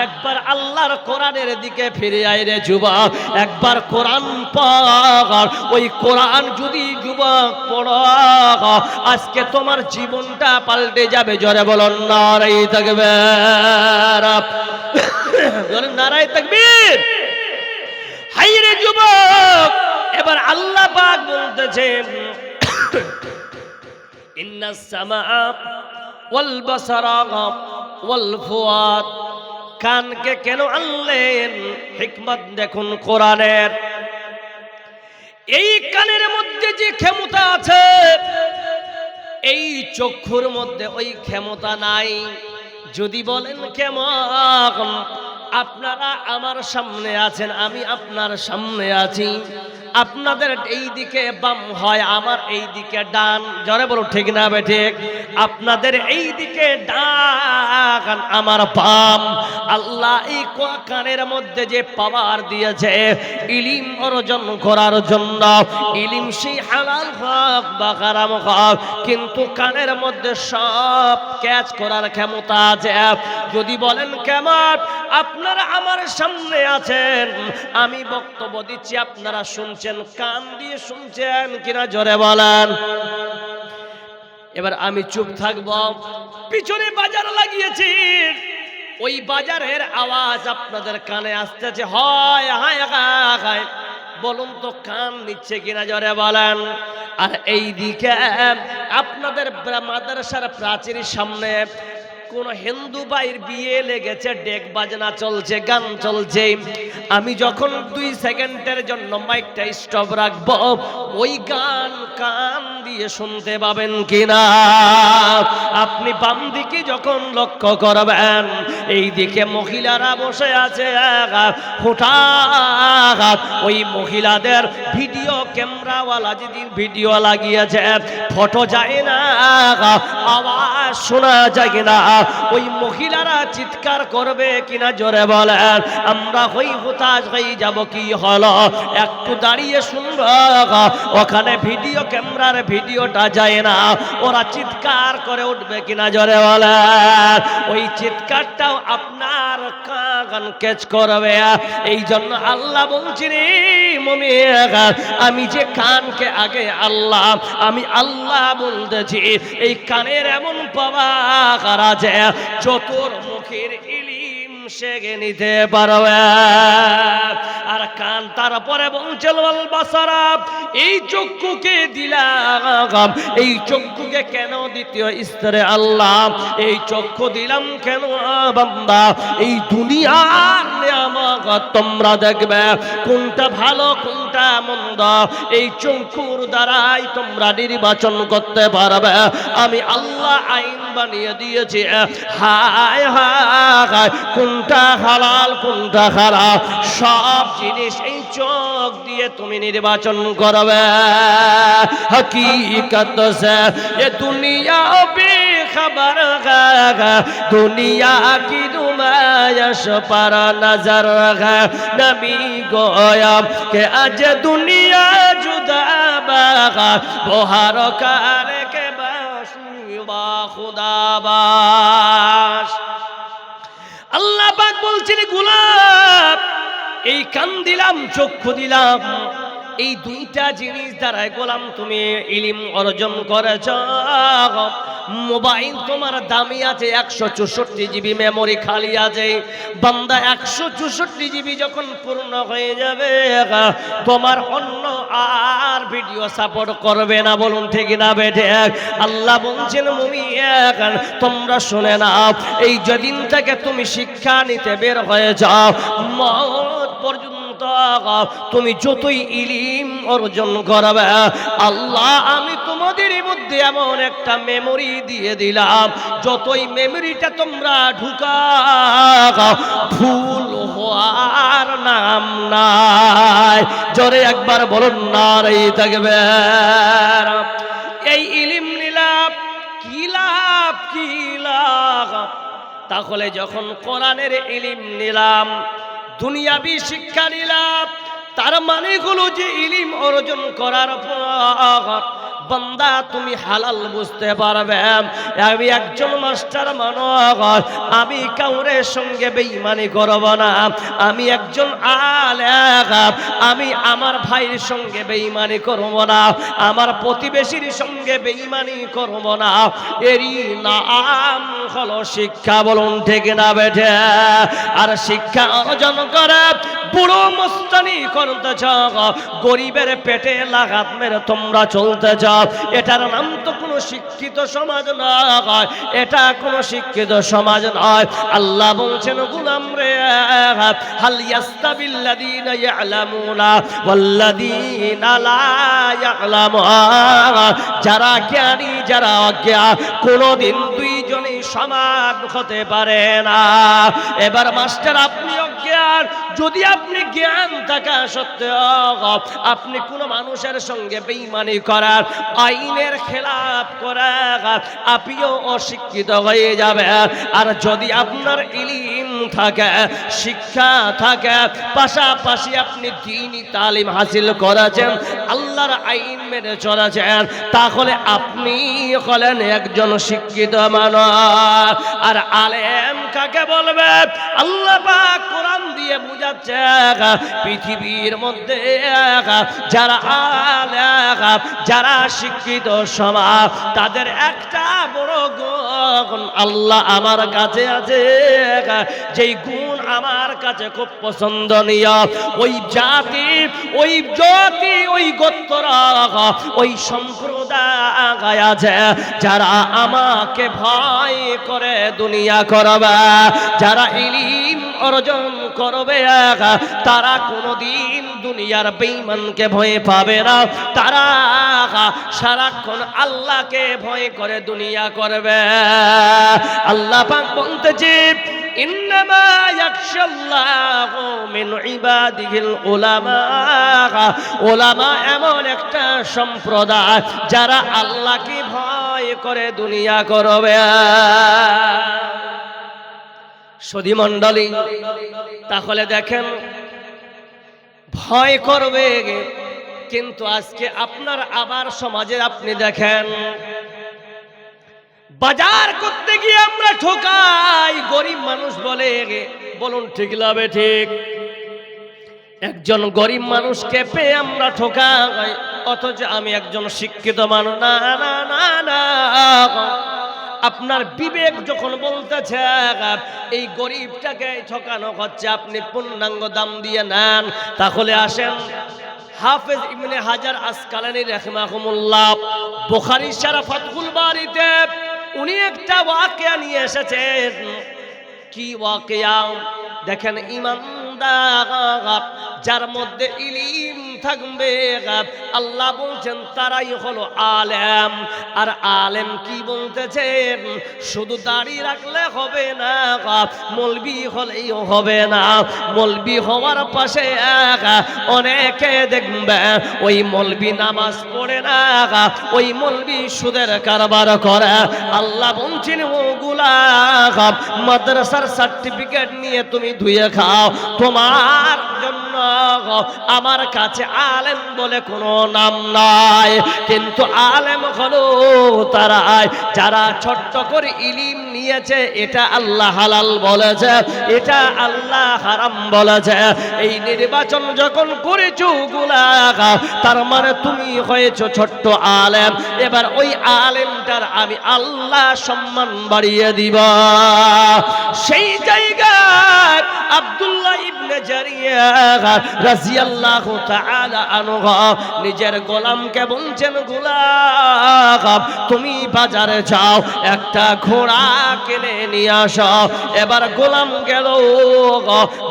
একবার আল্লাহর কোরআনের দিকে ফিরে আয় রে যুবক, একবার কোরআন পড়। ওই কোরআন যদি যুবক পড়ো, আজকে তোমার জীবনটা পাল্টে যাবে। জোরে বলুন নারে তাকবীর, জোরে নারে তাকবীর। হাই রে যুবক, এবার আল্লাহ পাক বলতেছেন ইন্নাস সামাআ ওয়াল বাসারা ওয়াল ফুয়াদ। কানকে কেন আনলেন? হিকমত দেখুন কোরআনের। এই কানের মধ্যে যে ক্ষমতা আছে, এই চক্ষুর মধ্যে ওই ক্ষমতা নাই। যদি বলেন কেমন? আপনারা আমার সামনে আছেন, আমি আপনার সামনে আছি। আপনাদের এই দিকে বাম হয়, আমার এই দিকে ডান। জোরে বলো ঠিক না বেঠিক? আপনাদের এই দিকে ডান, আমার বাম। আল্লাহ এই কানের মধ্যে যে পাওয়ার দিয়েছে ইলম অর্জন করার জন্য, ইলম সেই হালাল হোক বা হারাম হোক, কিন্তু কানের মধ্যে সব ক্যাচ করার ক্ষমতা আছে। যদি বলেন কেমন? আপনারা আমার সামনে আছেন, আমি বক্তব্য দিচ্ছি, আপনারা শুনছেন, কান দিয়ে শুনছেন কিনা জোরে বলেন। এবার আমি চুপ থাকব। পিছনে বাজার লাগিয়েছি, ওই বাজারের আওয়াজ আপনাদের কানে আসতেছে, হয় হায় হায়। বলুন তো কান নিচ্ছে কিনা জোরে বলেন। আর এই দিকে আপনাদের মাদ্রাসার প্রাচীরের সামনে কোন হিন্দু ভাইয়ের বিয়ে লেগেছে, ডেক বাজনা চলছে, গান চলছে। আমি যখন 2 সেকেন্ডের জন্য মাইকটা স্টপ রাখবো, ওই গান কান দিয়ে শুনতে পাবেন কিনা? আপনি বাম দিকে যখন লক্ষ্য করবেন, এই দিকে মহিলারা বসে আছে, হঠাৎ ওই মহিলাদের ভিডিও ক্যামেরাওয়ালা যদি ভিডিও লাগিয়েছে, ফটো যায় না, আওয়াজ শোনা যায় না। ওই মহিলারা চিৎকার করবে কিনা জোরে বলেন। আমরা হতাশ হয়ে যাব। কি হলো? একটু দাঁড়িয়ে শুনবো, ওখানে ভিডিও ক্যামেরার ভিডিওটা যায় না, ওরা চিৎকার করে উঠবে কিনা জোরে বলেন। ওই চিৎকারটাও আপনার কান ক্যাচ করবে। এই জন্য আল্লাহ বলছেন, মুমিন, আমি যে কানকে আগে আল্লাহ, আমি আল্লাহ বলতেছি, এই কানের এমন পাওয়ার আছে, চতুর্মুখীর ইলম শেখে নিতে পারবে। আর কান তারপরে বলছিল ওয়াল বাসারা, এই চক্ষুকে দিলাম। এই চক্ষুকে কেন দ্বিতীয় স্তরে আল্লাহ এই চক্ষু দিলাম কেন বান্দা? এই দুনিয়ার নিয়ামত তোমরা দেখবে কোনটা ভালো কোনটা মন্দ, এই চক্ষুর দ্বারাই তোমরা নির্বাচন করতে পারবে। আমি আল্লাহ আইন বানিয়ে দিয়েছি, হায় হায় কোনটা হালাল কোনটা হারাম, সব জিনিস এই চোখ দিয়ে তুমি নির্বাচন করবে। হकीकत से ये दुनिया बेखबर है, दुनिया की नुमाइश पर नजर है। नबी गोया के आज दुनिया जुदा बागा, वो हर कार के बाशी बा खुदा बाश। আল্লাহ পাক বলছেন, গোলাপ এই কান দিলাম চক্ষু দিলাম, এই দুইটা জিনিস দ্বারা গোলাম তুমি ইলম অর্জন করেছ। মোবাইল তোমার দামি আছে, 164 জিবি মেমোরি খালি আছে। বান্দা 164 জিবি যখন পূর্ণ হয়ে যাবে, তোমার অন্য আর ভিডিও সাপোর্ট করবে না। বলুন ঠিক না বেঠে? আল্লাহ বলছেন, মুমিন তোমরা শুনে নাও, এই যেদিন থেকে তুমি শিক্ষা নিতে বের হয়ে যাও, মওত পর্যন্ত তুমি যতই ইলম অর্জন করবে, আল্লাহ আমি তোমাদের মধ্যে এমন একটা মেমোরি দিয়ে দিলাম, যতই মেমোরিটা তোমরা ঢুকাও, ভুল হওয়ার নাম নাই। জোরে একবার বলুন নারে তাকবীর। এই ইলম নিলাম কি লাভ, কি লাভ? তাহলে যখন কোরআনের ইলম নিলাম, দুনিয়াবি শিক্ষা নিলাম, তার মানে হলো যে ইলম অর্জন করার পর বান্দা তুমি হালাল বুঝতে পারবে। আমি একজন মাস্টার মানুষ, আমি কাউরে সঙ্গে বেঈমানি করব না। আমি একজন আলেম, আমি আমার ভাইয়ের সঙ্গে বেঈমানি করব না, আমার প্রতিবেশীর সঙ্গে বেঈমানি করব না। এরই নাম হলো শিক্ষা। বলুন ঠিক না বেঠে? আর শিক্ষা অর্জন করে বুড়ো মস্তানি করতে চাও, গরিবের পেটে লাগাত মেরে তোমরা চলতে চাও, এটার নাম তো কোনো শিক্ষিত সমাজ নয়, এটা কোনো শিক্ষিত সমাজ নয়। আল্লাহ বলছেন গোলাম রে, হাল ইয়াস্তাবিল্লাযীনা ইয়ালামুনা ওয়াল্লাযীনা লা ইয়ালামুন, যারা জ্ঞানী যারা অজ্ঞান কোনোদিন দুইজনই সমান হতে পারে না। এবার মাস্টার আপনি অজ্ঞান, যদি আপনি জ্ঞান থাকা সত্ত্বেও আপনি কোনো মানুষের সঙ্গে বেঈমানি করার, আইনের খেলাপ করার, আপনিও অশিক্ষিত হয়ে যাবে। আর যদি আপনার ইলম থাকে, শিক্ষা থাকে, পাশাপাশি আপনি দ্বীনি তালিম হাসিল করেছেন, আল্লাহর আইন মেনে চলেছেন, তাহলে আপনি হলেন একজন শিক্ষিত মানুষ। আর আলেম কাকে বলবে? আল্লাহ পাক কোরআন দিয়ে বুঝাচ্ছে, পৃথিবীর মধ্যে যারা আলেম, যারা শিক্ষিত সমাজ, তাদের একটা বড় গুণ আল্লাহ আমার কাছে আছে, যেই গুণ আমার কাছে খুব পছন্দনীয়। ওই জাতি, ওই জাতি, ওই গোত্র, ওই সম্প্রদায় আছে যারা আমাকে ভয় করে দুনিয়া করবে, যারা ইলম অর্জন করবে, তারা কোনোদিন দুনিয়ার বেঈমানকে ভয় পাবে না, তারা সারাক্ষণ আল্লাহকে ভয় করে দুনিয়া করবে। আল্লাহ পাক বলতেছে, ইন্নামা ইয়াখশাল্লাহু মিন ইবাদিহিল উলামা। উলামা এমন একটা সম্প্রদায় যারা আল্লাহকে ভয় করে দুনিয়া করবে। সুধী মণ্ডলী, তাহলে দেখেন, ভয় করবে, কিন্তু আজকে আপনার আবার সমাজে আপনি দেখেন, বাজার করতে গিয়ে আমরা ঠকাই, গরিব মানুষ বলে, বলুন ঠিক লাভে ঠিক? একজন গরিব মানুষকে পেয়ে আমরা ঠকাই, অথচ আমি একজন শিক্ষিত মানুষ। না না না না, আপনার বিবেক যখন বলতেছে এই গরিবটাকে ঠকানো হচ্ছে, আপনি পূর্ণাঙ্গ দাম দিয়ে নেন, তাহলে আসেন হাফেজ ইবনে হাজার আসকালানী রাহিমাহুল্লাহ বুখারী শরীফ ফাতহুল বারীতে উনি একটা ওয়াকিয়া নিয়ে এসেছেন। কি ওয়াকিয়া? দেখেন, ইমানদার যার মধ্যে ইলম থাকবে, আল্লাহ বলছেন তারাই হলো আলেম। আর আলেম কি বলতেছেন? শুধু দাড়ি রাখলে হবে না, মৌলবি হলেই হবে না। মৌলবি হওয়ার পাশে অনেকে দেখবে ওই মৌলবি নামাজ পড়ে না, ওই মৌলবি সুদের কারবার করে। আল্লাহ বলছেন, ওগুলা মাদ্রাসার সার্টিফিকেট নিয়ে তুমি ধুয়ে খাও, তোমার জন্য আমার কাছে আলেম বলে কোনো নাম নাই। কিন্তু আলেম হলো তারা যারা ছোট্ট করে ইলম নিয়েছে, এটা আল্লাহ হালাল বলেছে, এটা আল্লাহ হারাম বলেছে। এই নির্বাচন যখন করেছো গুলা, তার মানে তুমি হয়েছো ছোট্ট আলেম। এবার ওই আলেমটার আমি আল্লাহ সম্মান বাড়িয়ে দিব। সেই জায়গায় আব্দুল্লাহ ইবনে জারিয়া রাদিয়াল্লাহু তাআলা আনহু নিজের গোলামকে বলছেন, গোলাম তুমি বাজারে যাও, একটা ঘোড়া কিনে নিয়ে আসো। এবার গোলাম গেল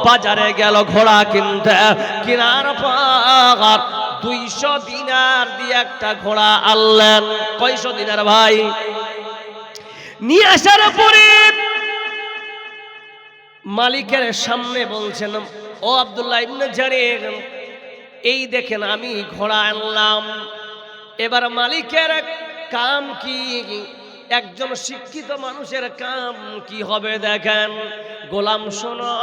বাজারে, গেল ঘোড়া কিনতে। কেনার পর 200 দিনার দিয়ে একটা ঘোড়া আনলেন। কয়শো দিনার ভাই? নিয়ে আসার পরে মালিকের সামনে বলছেন, ও আব্দুল্লাহ ইবনে জারির, এই দেখেন আমি ঘোড়া আনলাম। এবার মালিকের কাম কি? একজন শিক্ষিত মানুষের কাম কি হবে দেখেন। গোলাম শোনো,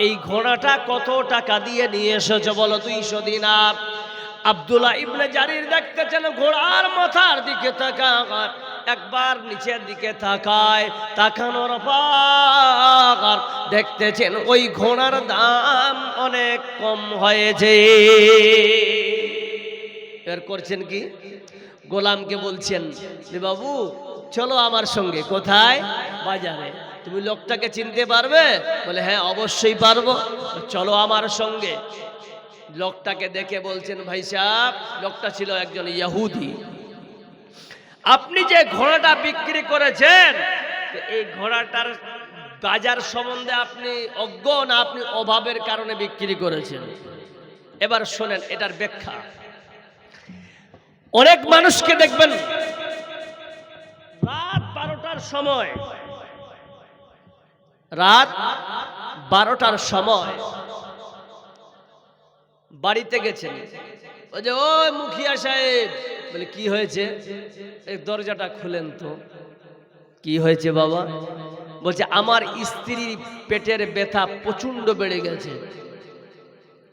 এই ঘোড়াটা কত টাকা দিয়ে নিয়ে এসেছো বলো? 200 দিনার। আব্দুল্লাহ ইবনে জারির দেখতেছেন ঘোড়ার মাথার দিকে তাকায়, একবার নিচের দিকে তাকায়, তাকানোর পর দেখতেছেন ওই ঘোড়ার দাম অনেক কম হয়েছে। এর করছেন কি, গোলামকে বলছেন যে বাবু চলো আমার সঙ্গে। কোথায়? বাজারে। তুমি লোকটাকে চিনতে পারবে? বলে হ্যাঁ অবশ্যই পারবো। চলো আমার সঙ্গে। লোকটাকে দেখে বলছেন ভাই সাহেব, লোকটা ছিল একজন ইহুদি, আপনি যে ঘোড়াটা বিক্রি করেছেন এই ঘোড়াটার বাজার সম্বন্ধে আপনি অজ্ঞ না আপনি অভাবের কারণে বিক্রি করেছেন? এবার শোনেন এটার ব্যাখ্যা। অনেক মানুষকে দেখবেন রাত 12টার সময়, রাত 12টার সময় বাড়িতে গেছেন, ওই যে ওই মুখিয়া সাহেব, বলে কি হয়েছে? এই দরজাটা খুলেন তো। কি হয়েছে বাবা? বলছে আমার স্ত্রীর পেটের ব্যথা প্রচন্ড বেড়ে গেছে,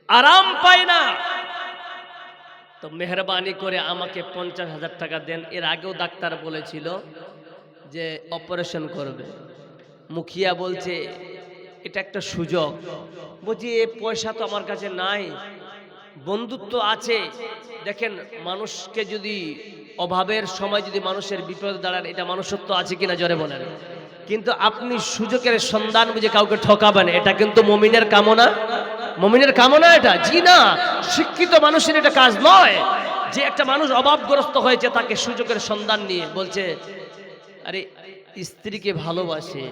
আরাম পায় না, তো মেহরবানি করে আমাকে 50,000 টাকা দেন। এর আগেও ডাক্তার বলেছিল যে অপারেশন করবে। মুখিয়া বলছে এটা একটা সুযোগ। বলছি এ পয়সা তো আমার কাছে নাই, বন্ধুত্ব আছে। দেখেন মানুষকে যদি অভাবের সময় যদি মানুষের বিপদে দাঁড়ান, এটা মানুষত্ব আছে কিনা জোরে বলেন। কিন্তু আপনি সুযোগের সন্ধান বুঝে কাউকে ঠকাবেন, এটা কিন্তু মুমিনের কামনা। মুমিনের কামনা এটা? জি না, শিক্ষিত মানুষের এটা কাজ নয়। যে একটা মানুষ অভাবগ্রস্ত হয়েছে তাকে সুযোগের সন্ধান নিয়ে বলছে আরে স্ত্রীকে ভালোবাসে,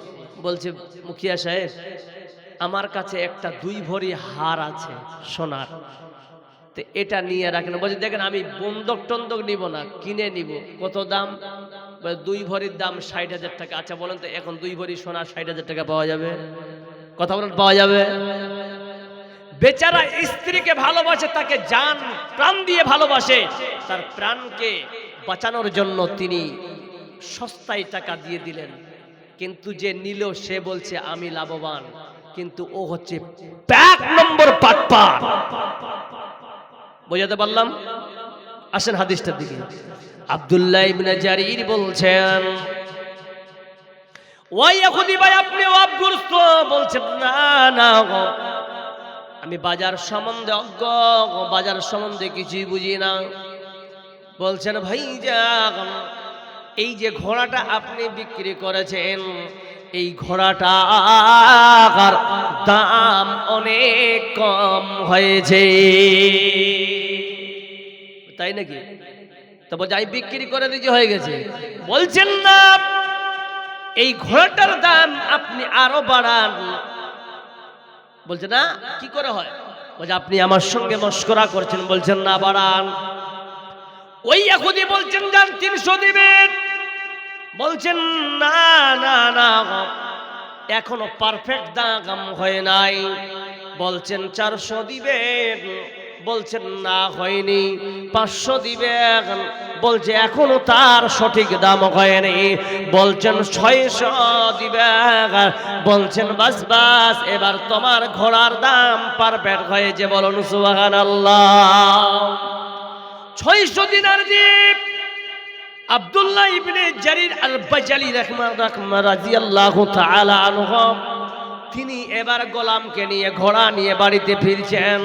বলছে মুখিয়া সাহেব আমার কাছে একটা 2 ভরি হার আছে সোনার, তো এটা নিয়ে রাখেন। বলছে দেখেন আমি বন্ধক টন্দক নিব না, কিনে নিব। কত দাম? 2 ভরির দাম 60,000 টাকা। আচ্ছা বলেন তো এখন 2 ভরি সোনা 60,000 টাকা পাওয়া যাবে? কথা বলেন পাওয়া যাবে? বেচারা স্ত্রীকে ভালোবাসে, তাকে জান প্রাণ দিয়ে ভালোবাসে, তার প্রাণকে বাঁচানোর জন্য তিনি সস্তায় টাকা দিয়ে দিলেন। কিন্তু যে নিল সে বলছে আমি লাভবান, কিন্তু ও হচ্ছে 1 নম্বর পাটপার। বোঝাতে পারলাম? আসেন হাদিসটার দিকে। আব্দুল্লাহ ইবনে জারির বলছেন ওই ইহুদি ভাই আপনি অভাবগ্রস্ত। বলছেন না না আমি বাজার সম্বন্ধে অজ্ঞ, বাজার সম্বন্ধে কিছুই বুঝি না। বলছেন ভাই যান এই যে ঘোড়াটা আপনি বিক্রি করেছেন এই ঘোড়াটার দাম অনেক কম হয়েছে। তাই নাকি? তো বলছে আমি বিক্রি করে দিয়েছি, হয়ে গেছে। বলছেন না এই ঘোড়াটার দাম আপনি আরো বাড়ান। বলছে না কি করে হয়? বলছে আপনি আমার সঙ্গে মশকরা করছেন। বলছেন না বাড়ান। ওই ইহুদি বলছেন যান 300 দিবেন। বলছেন না না না এখনো পারফেক্ট দাম হয় নাই। বলছেন 400 দিবেন। বলছেন না হয়নি। 500 দিবেন। বলছে এখনো তার সঠিক দাম হয়নি। বলছেন 600 দিবেন। বলছেন বাস বাস এবার তোমার ঘোড়ার দাম পারফেক্ট হয়েছে, বলুন সুবহানাল্লাহ। 600 দিনার দিয়ে আব্দুল্লাহ ইবনে জারির আল বাজালি রাদিয়াল্লাহু তাআলা আনহু তিনি এবার গোলামকে নিয়ে ঘোড়া নিয়ে বাড়িতে ফিরছেন।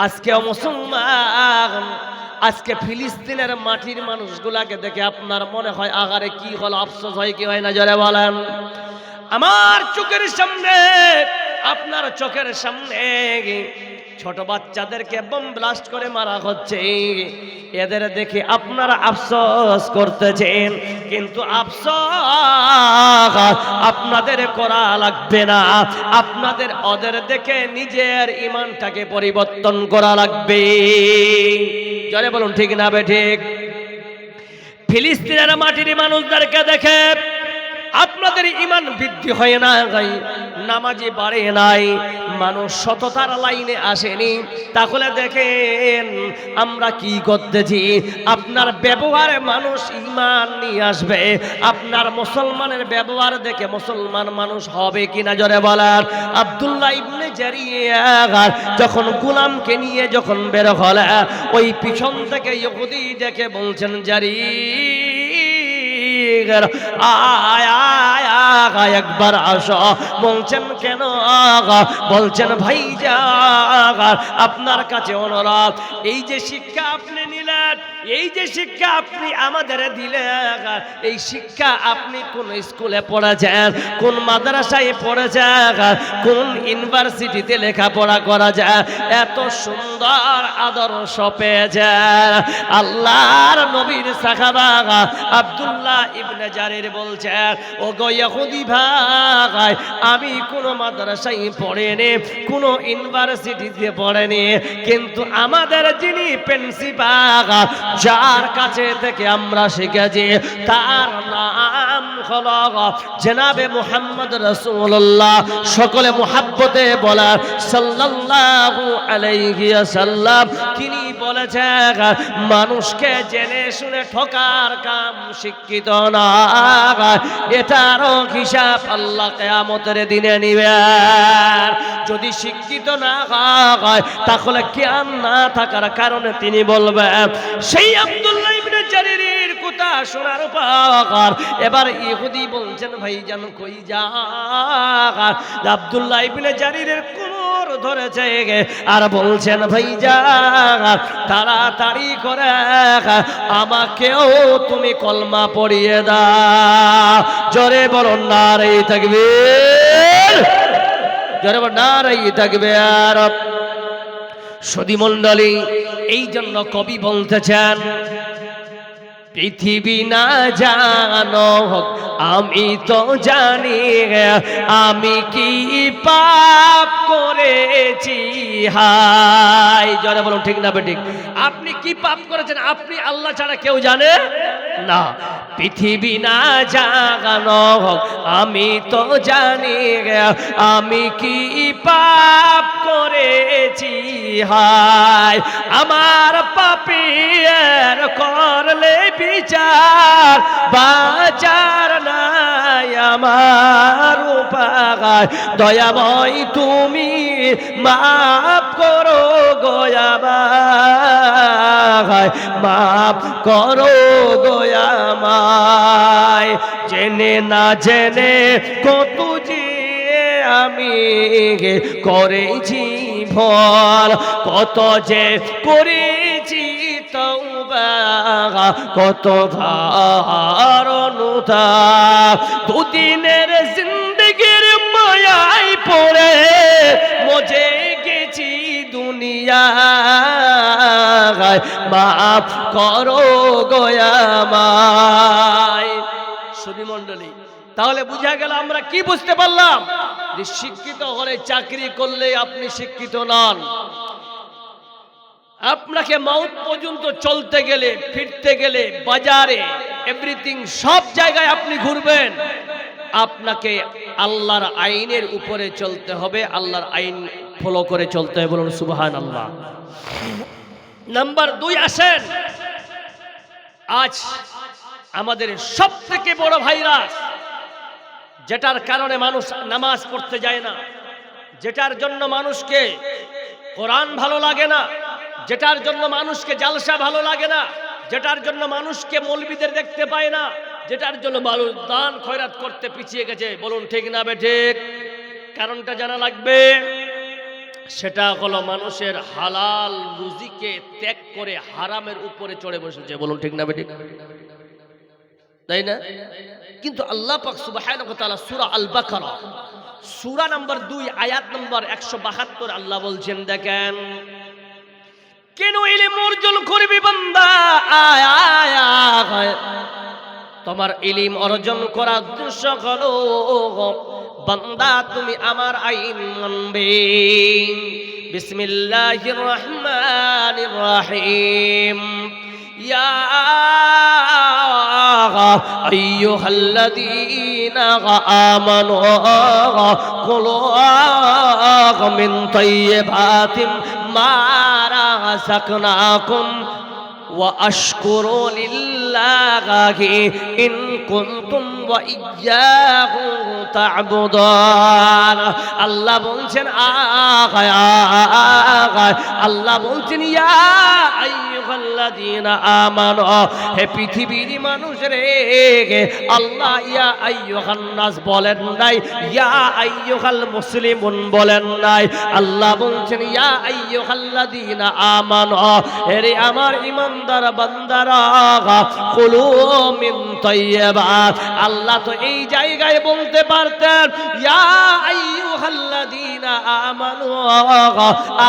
আজকে মুসলমান, আজকে ফিলিস্তিনের মাটির মানুষগুলাকে দেখে আপনার মনে হয় আগারে কি হলো, আফসোস হয় কি হয় না জোরে বলেন? আমার চোখের সামনে, আপনার চোখের সামনে ছোট বাচ্চাদেরকে বোম ব্লাস্ট করে মারা হচ্ছে। এদের দেখে আপনারা আফসোস করতেছেন, কিন্তু আফসোস আপনাদের করা লাগবে না। আপনাদের ওদের দেখে নিজের ঈমানটাকে পরিবর্তন করা লাগবে। জোরে বলুন ঠিক না বে ঠিক? ফিলিস্তিনের মাটির মানুষদেরকে দেখে আপনাদের ঈমান বৃদ্ধি হয় না, নামাজি বাড়ে নাই, মানুষ সততার লাইনে আসেনি। তাহলে দেখেন আমরা কি করতেছি। আপনার ব্যবহারে মানুষ ঈমান নিয়ে আসবে, আপনার মুসলমানের ব্যবহার দেখে মুসলমান মানুষ হবে কিনা জোরে বলার। আব্দুল্লাহ ইবনে জারিয়া যখন গোলামকে নিয়ে যখন বের হলো, ওই পিছন থেকে ইহুদি দেখে বলছেন জারির আয় আয় আয় একবার আসো। বলছেন কেন? বলছেন ভাইজান আপনার কাছে অনুরোধ, এই যে শিক্ষা আপনি নিলেন, এই যে শিক্ষা আপনি আমাদের দিলেন, এই শিক্ষা আপনি কোন স্কুলে পড়েছেন, কোন মাদ্রাসায় পড়েছেন, কোন ইউনিভার্সিটিতে লেখাপড়া করা যায়, এত সুন্দর আদর্শ পেয়েছেন? আল্লাহর নবীর সাহাবা আব্দুল্লাহ ইবনে জারির বলছেন, ও গো ইহুদি ভাই, আমি কোন মাদ্রাসায় পড়িনি, কোন ইউনিভার্সিটিতে পড়িনি, কিন্তু আমাদের যিনি প্রিন্সিপাল, যার কাছে থেকে আমরা শিখেছি, তার নাম হলো জনাবে মুহাম্মদ রাসূলুল্লাহ। সকলে মুহাব্বতে বলার সাল্লাল্লাহু আলাইহি ওয়াসাল্লাম। তিনি বলেছেন, মানুষকে জেনে শুনে ঠকার কাম শিক্ষিত না, এটারও হিসাব আল্লাহ কিয়ামতের দিনে নিবেন। যদি শিক্ষিত না হয় তাহলে জ্ঞান না থাকার কারণে তিনি বলবেন। সেই আব্দুল্লাহ ইবনে জারিরের কথা শোনার পর এবার ইহুদি বলছেন, ভাইজান কই যান? আব্দুল্লাহ ইবনে জারিরের কোমর ধরেছে আর বলছেন, ভাইজান তাড়াতাড়ি করে আমাকেও তুমি কলমা পড়িয়ে দাও। জোরে বলো নারে তাকবীর, জোরে বলো নারে তাকবীর। সুধী মণ্ডলী, এই জন্য কবি বলতেছেন, পৃথিবী না জানো আমি তো জানি, আমি কি পাপ করেছি। হাই জোরে বলুন ঠিক না বেঠিক? আপনি কি পাপ করেছেন আপনি আল্লাহ ছাড়া কেউ জানে না। পৃথিবী না জানো আমি তো জানি, আমি কি পাপ করেছি। হায় আমার পাপের করলে বিচার, বাজার নাই আমার উপায়। দয়াময় তুমি মাফ করো গয়ামায়, মাফ করো গয়ামায়। জেনে না জেনে কত যে আমি করেছি ভুল, কত যে করেছি তওবা, কত ভার অনুতাপ। দুদিনের জিন্দেগির মায়ায় পড়ে মজে গেছি দুনিয়ায়, মাফ করো গয়ামায়। সুধী মণ্ডলী, তাহলে বুঝা গেল আমরা কি বুঝতে পারলাম? যে শিক্ষিত হলে চাকরি করলে আপনি শিক্ষিত নন। আপনাকে মওত পর্যন্ত চলতে গেলে, ফিরতে গেলে, বাজারে, এভরিথিং সব জায়গায় আপনি ঘুরবেন, আপনাকে আল্লাহর আইনের উপরে চলতে হবে, আল্লাহর আইন ফলো করে চলতে হবে। বলুন সুবহানাল্লাহ। নাম্বার 2 আসেন, আজ আমাদের সব থেকে বড় ভাইরাস, যেটার কারণে মানুষ নামাজ পড়তে যায় না, যেটার জন্য মানুষকে কোরআন ভালো লাগে না, যেটার জন্য মানুষকে জালসা ভালো লাগে না, যেটার জন্য মানুষকে মৌলবীদের দেখতে পায় না, যেটার জন্য মানুষ দান খয়রাত করতে পিছিয়ে গেছে। বলুন ঠিক না বেঠিক? কারণটা জানা লাগবে। সেটা হলো মানুষের হালাল রুজিকে ত্যাগ করে হারামের উপরে চড়ে বসেছে। বলুন ঠিক না বেঠিক? তাই না? কিন্তু আল্লাহ পাক সুবহানাহু ওয়া তাআলা সূরা আল বাকারা সূরা নাম্বার 2 আয়াত নাম্বার 172 আল্লাহ বলছেন, দেখেন কেন ইলম অর্জন করবি বান্দা, তোমার ইলম অর্জন করার উদ্দেশ্য হলো বান্দা তুমি আমার আইন মানবে। বিসমিল্লাহির রহমানির রহিম। ইয়া আইয়ুহাল্লাযীনা আইয়ুহাল্লাযীনা আমানু কুলু মিন তাইয়্যিবাতি মা রাযাকনাকুম واشكروا لله ان كنتم واياه تعبدون আল্লাহ বলছেন আল্লাহ বলছেন ইয়া আইয়ুহাল্লাযীনা আমানু হে পৃথিবীর মানুষ রে আল্লাহ ইয়া আইয়ুহান নাস বলেন নাই, ইয়া আইয়ুহাল মুসলিমুন বলেন নাই। আল্লাহ বলছেন ইয়া আইয়ুহাল্লাযীনা আমানু হে আমার ঈমান বান্দারা কুলু মিন তাইয়্যিবাত। আল্লাহ তো এই জায়গায় বলতে পারতেন ইয়া আইয়ুহাল্লাযীনা আমানু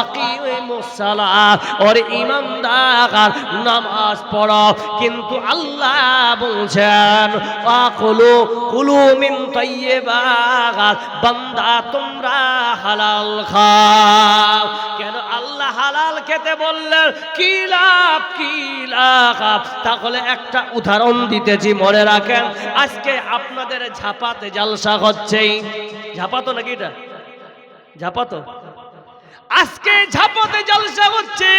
আকিমুস সালাত ওর ঈমানদার নামাজ পড়ো, কিন্তু আল্লাহ বলছেন কুলু মিন তাইয়্যিবাত বান্দা তোমরা হালাল খাও। কেন আল্লাহ হালাল খেতে বললেন? কি লাভ কি লাভ? তাহলে একটা উদাহরণ দিতেছি, মনে রাখেন। আজকে আপনাদের ঝাপাতে জালসা হচ্ছে, ঝাপাতো নাকি এটা ঝাপাতো? আজকে ঝাপাতে জালসা হচ্ছে।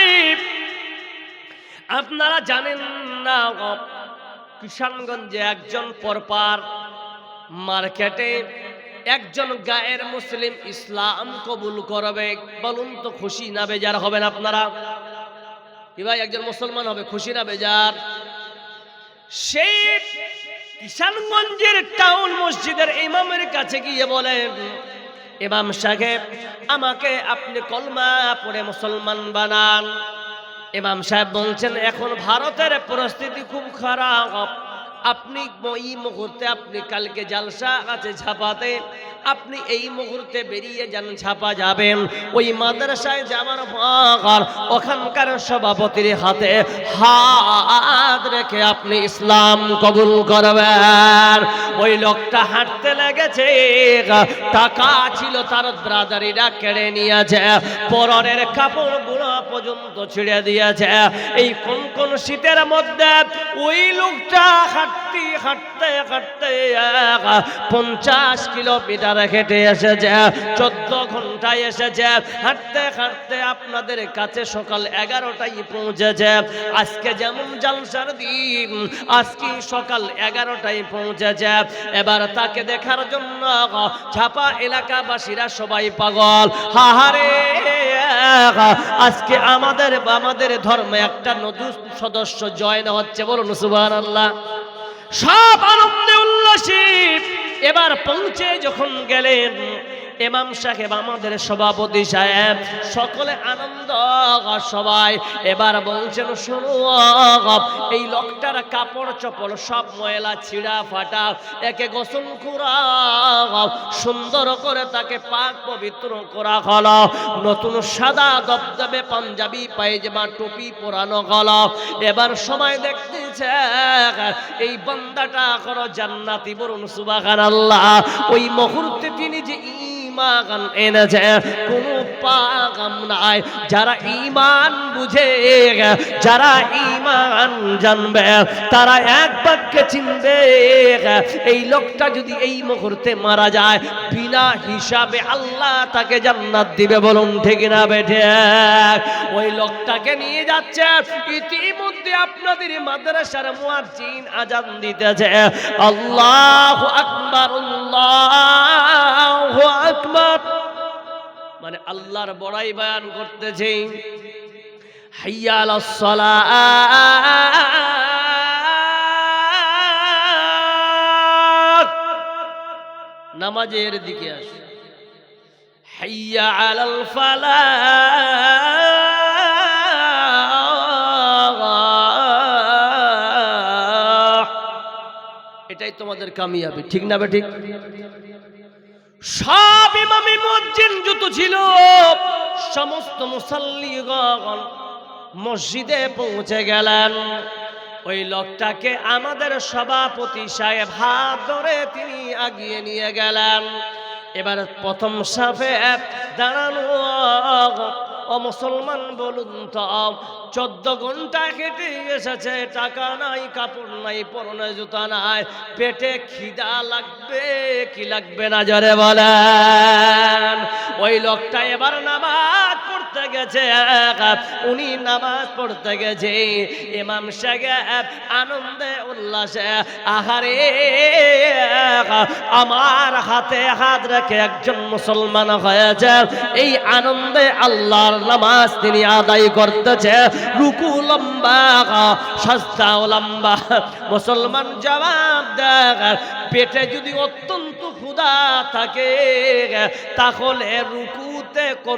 আপনারা জানেন না কিষানগঞ্জে একজন পরপার মার্কেটে একজন গায়ের মুসলিম ইসলাম কবুল করবে। বলুন তো খুশি না বেজার হবেন আপনারা? কি ভাই, একজন মুসলমান হবে, খুশি না বেজার? সেই কিষানগঞ্জের টাউন মসজিদের ইমামের কাছে গিয়ে বলেন, ইমাম সাহেব আমাকে আপনি কলমা পড়ে মুসলমান বানান। ইমাম সাহেব বলছেন এখন ভারতের পরিস্থিতি খুব খারাপ, আপনি এই মুহূর্তে আপনি কালকে জালসা আছে ঝাপাতে, আপনি এই মুহূর্তে বেরিয়ে যান, ঝাপা যাবেন। ওই মাদ্রাসায় যাওয়ার পর ওখানকার সভাপতির হাতে হাত রেখে আপনি ইসলাম কবুল করবেন। ওই লোকটা হাঁটতে লেগেছে, টাকা ছিল তার ব্রাদারিরা কেড়ে নিয়েছে, পরনের কাপড়গুলো পর্যন্ত ছিঁড়ে দিয়েছে। এই কোন শীতের মধ্যে ওই লোকটা হাঁটতে হাঁটতে হাঁটতে 50 কিলোমিটার হেঁটে এসেছে, 14 ঘন্টায় এসেছে। হাঁটতে হাঁটতে আপনাদের কাছে সকাল 11টায় পৌঁছেছে। আজকে যেমন জালসার দিন, আজকে সকাল 11টায় পৌঁছেছে। এবার তাকে দেখার জন্য ঝাপা এলাকাবাসীরা সবাই পাগল। হাহারে, আজকে আমাদের ধর্মে একটা নতুন সদস্য জয়েন হচ্ছে, বলুন সুবহানাল্লাহ। সব আনন্দে উল্লাসী। এবার পৌঁছে যখন গেলেন ইমাম সাহেব, আমাদের সভাপতি সাহেব, সকলে আনন্দ সবাই। এবার বলছেন শোনো, এই লোকটার কাপড় চোপড় সব ময়লা ছিঁড়া ফাটা, একে গোসল করা, সুন্দর করে তাকে পাক পবিত্র করা হলো। নতুন সাদা দবদবে পাঞ্জাবি পায়জামা টুপি পরানো হলো। এবার সময় দেখতেছে এই বান্দাটা হলো জান্নাতি, বলুন সুবহানাল্লাহ। ওই মুহূর্তে তিনি যে ঈমান এনেছে, কোনো পাগাম নাই। যারা ঈমান বুঝে, যারা ঈমান জানবে, তারা এক বাক্যে চিনবে এই লোকটা যদি এই মুহূর্তে মারা যায়, বিনা হিসাবে আল্লাহ তাকে জান্নাত দিবে, বলুন ঠিক না বেঠে? ওই লোকটাকে নিয়ে যাচ্ছে। ইতিমধ্যে আপনাদের মাদ্রাসার মুয়াজ্জিন আযান দিতেছে, আল্লাহু আকবার আল্লাহু আকবার, মানে আল্লাহর বড়াই বয়ান করতেছে। হাইয়া আলাস সালাহ, নামাজের দিকে আসে। হাইয়া আলাল ফালাহ, এটাই তোমাদের কামিয়াবি, ঠিক না বেঠিক? সব ইমামি মুয়াজ্জিন যত ছিল সমস্ত মুসাল্লিগণ মসজিদে পৌঁছে গেলেন। ওই লোকটাকে আমাদের সভাপতি সাহেব হাত ধরে তিনি আগিয়ে নিয়ে গেলেন। এবার প্রথম সাফে দাঁড়ানো ও মুসলমান বলুন তো 14 ঘন্টা কেটে এসেছে, টাকা নাই, কাপড় নাই, পরনে জুতা নাই, পেটে খিদা লাগবে কি লাগবে না জোরে বলেন। ওই লোকটা এবার নামাজ পড়তে গেছে, উনি নামাজ পড়তে গেছে, ইমাম সাহেব আনন্দে উল্লাসে আহারে আমার হাতে হাত রেখে একজন মুসলমান হয়েছে, এই আনন্দে আল্লাহর নামাজ তিনি আদায় করতেছে, রুকু লম্বা, সাজদাও লম্বা। মুসলমান জবাব দেয়, পেটে যদি অত্যন্ত ক্ষুধা থাকে তাহলে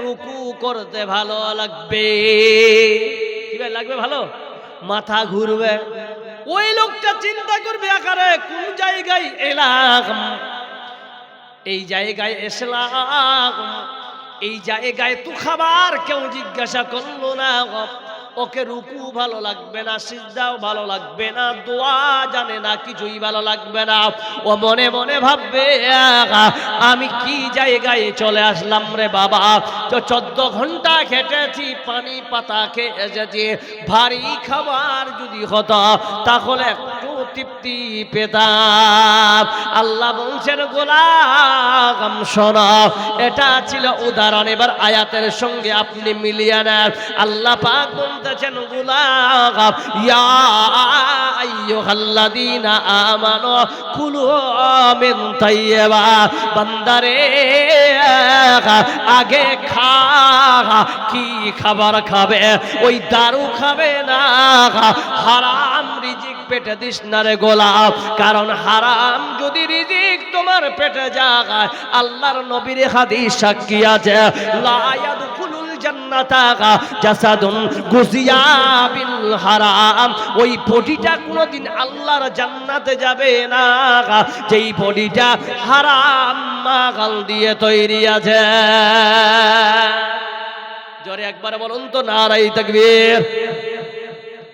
রুকু করতে ভালো লাগবে, কি লাগবে ভালো, মাথা ঘুরবে। ওই লোকটা চিন্তা করবে আকারে কোন জায়গায় এলাম, এই জায়গায় এসলাম, এই জায়গায় তো খাবার কেউ জিজ্ঞাসা করলো না, ওকে রুকু ভালো লাগবে না, সিজদাও ভালো লাগবে না, দোয়া জানে না, কিছুই ভালো লাগবে না। ও মনে মনে ভাববে আমি কি জায়গায় চলে আসলাম রে বাবা, তো 14 ঘন্টা খেটেছি, পানি পাতা খেয়ে এসেছি, ভারী খাবার যদি হতো তাহলে একটু তৃপ্তি পেতাম। আল্লাহ বলছেন গোলাম শোনো, এটা ছিল উদাহরণ, এবার আয়াতের সঙ্গে আপনি মিলিয়ে নেন। আল্লাহ পাক বলতেছেন গোলাম ইয়া আইয়ুহাল্লাযীনা আমানু কুলু মিন তাইয়্যিবা, বান্দারে আগে খা, কি খাবার খাবে, ওই দারু খাবে না, হারাম রিজিক পেটে দিস না রে গোলাম, কারণ হারাম যদি রিজিক তোমার পেটে যায়, আল্লাহর নবীর হাদিস সাক্ষী আছে, লা ইয়াদখুলুল জান্নাতা জাসাদুন গুজিয়া বিল হারাম, ওই বডিটা কোনোদিন আল্লাহর জান্নাতে যাবে না যেই বডিটা হারাম মাগাল দিয়ে তৈরি আছে। জোরে একবার বলুন তো নারায়ে তাকবীর।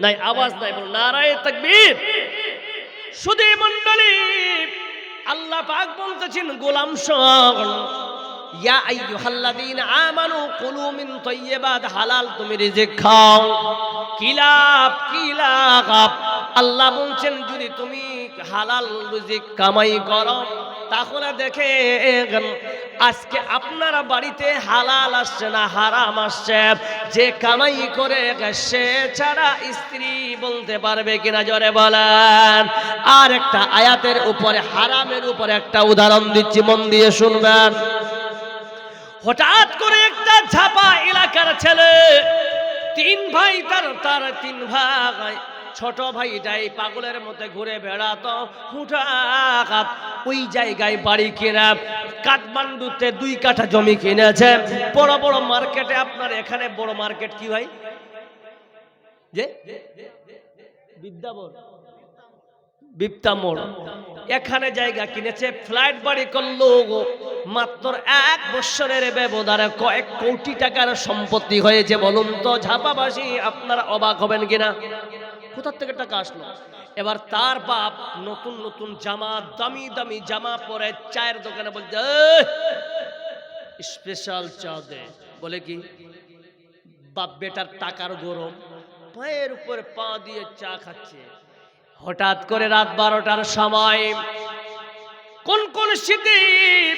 নাই আওয়াজ নাই, বলুন নারায়ে তাকবীর। শুধু মণ্ডলী আল্লাহ পাক বলতেছেন গোলাম শোন, ইয়া আইয়ুহাল্লাযীনা আমানু কুলু মিন তাইয়্যিবাত, হালাল তুমি রিজিক খাও, কি লাভ আল্লাহ বলছেন যদি তুমি হালাল রিজিক কামাই করো তাহলে দেখে আজকে আপনারা বাড়িতে হালাল আসছে না হারাম আসছে, যে কামাই করে সে ছাড়া স্ত্রী বলতে পারবে কিনা জোরে বলেন। আর একটা আয়াতের উপরে হারামের উপরে একটা উদাহরণ দিচ্ছি, মন দিয়ে শুনবেন। হঠাৎ করে একটা ঝাপা এলাকার ছেলে, 3 ভাই, তার 3 ভাই, ছোট ভাইটাই পাগলের মতো ঘুরে বেড়াতো, হুঠাৎ ওই জায়গায় বাড়ি কিনা, কাঠমান্ডুতে 2 কাঠা জমি কিনেছে, বড় বড় মার্কেটে, আপনার এখানে বড় মার্কেট কি ভাই, যে বিপ্তা মোড়, এখানে জায়গা কিনেছে, ফ্ল্যাট বাড়ি করলো, মাত্র 1 বছরের ব্যবধানে কয়েক কোটি টাকার সম্পত্তি হয়েছে। বলুন তো ঝাপাবাসী আপনারা অবাক হবেন কিনা, কোথা থেকে টাকা আসলো? এবার তার বাপ নতুন নতুন জামা, দামি দামি জামা পরে চায়ের দোকানে বলছে স্পেশাল চা দে, বলে কি বাপ বেটার টাকার গরম, পায়ের উপরে পা দিয়ে চা খাচ্ছে। হঠাৎ করে রাত 12টার সময় কোন কোন শীতের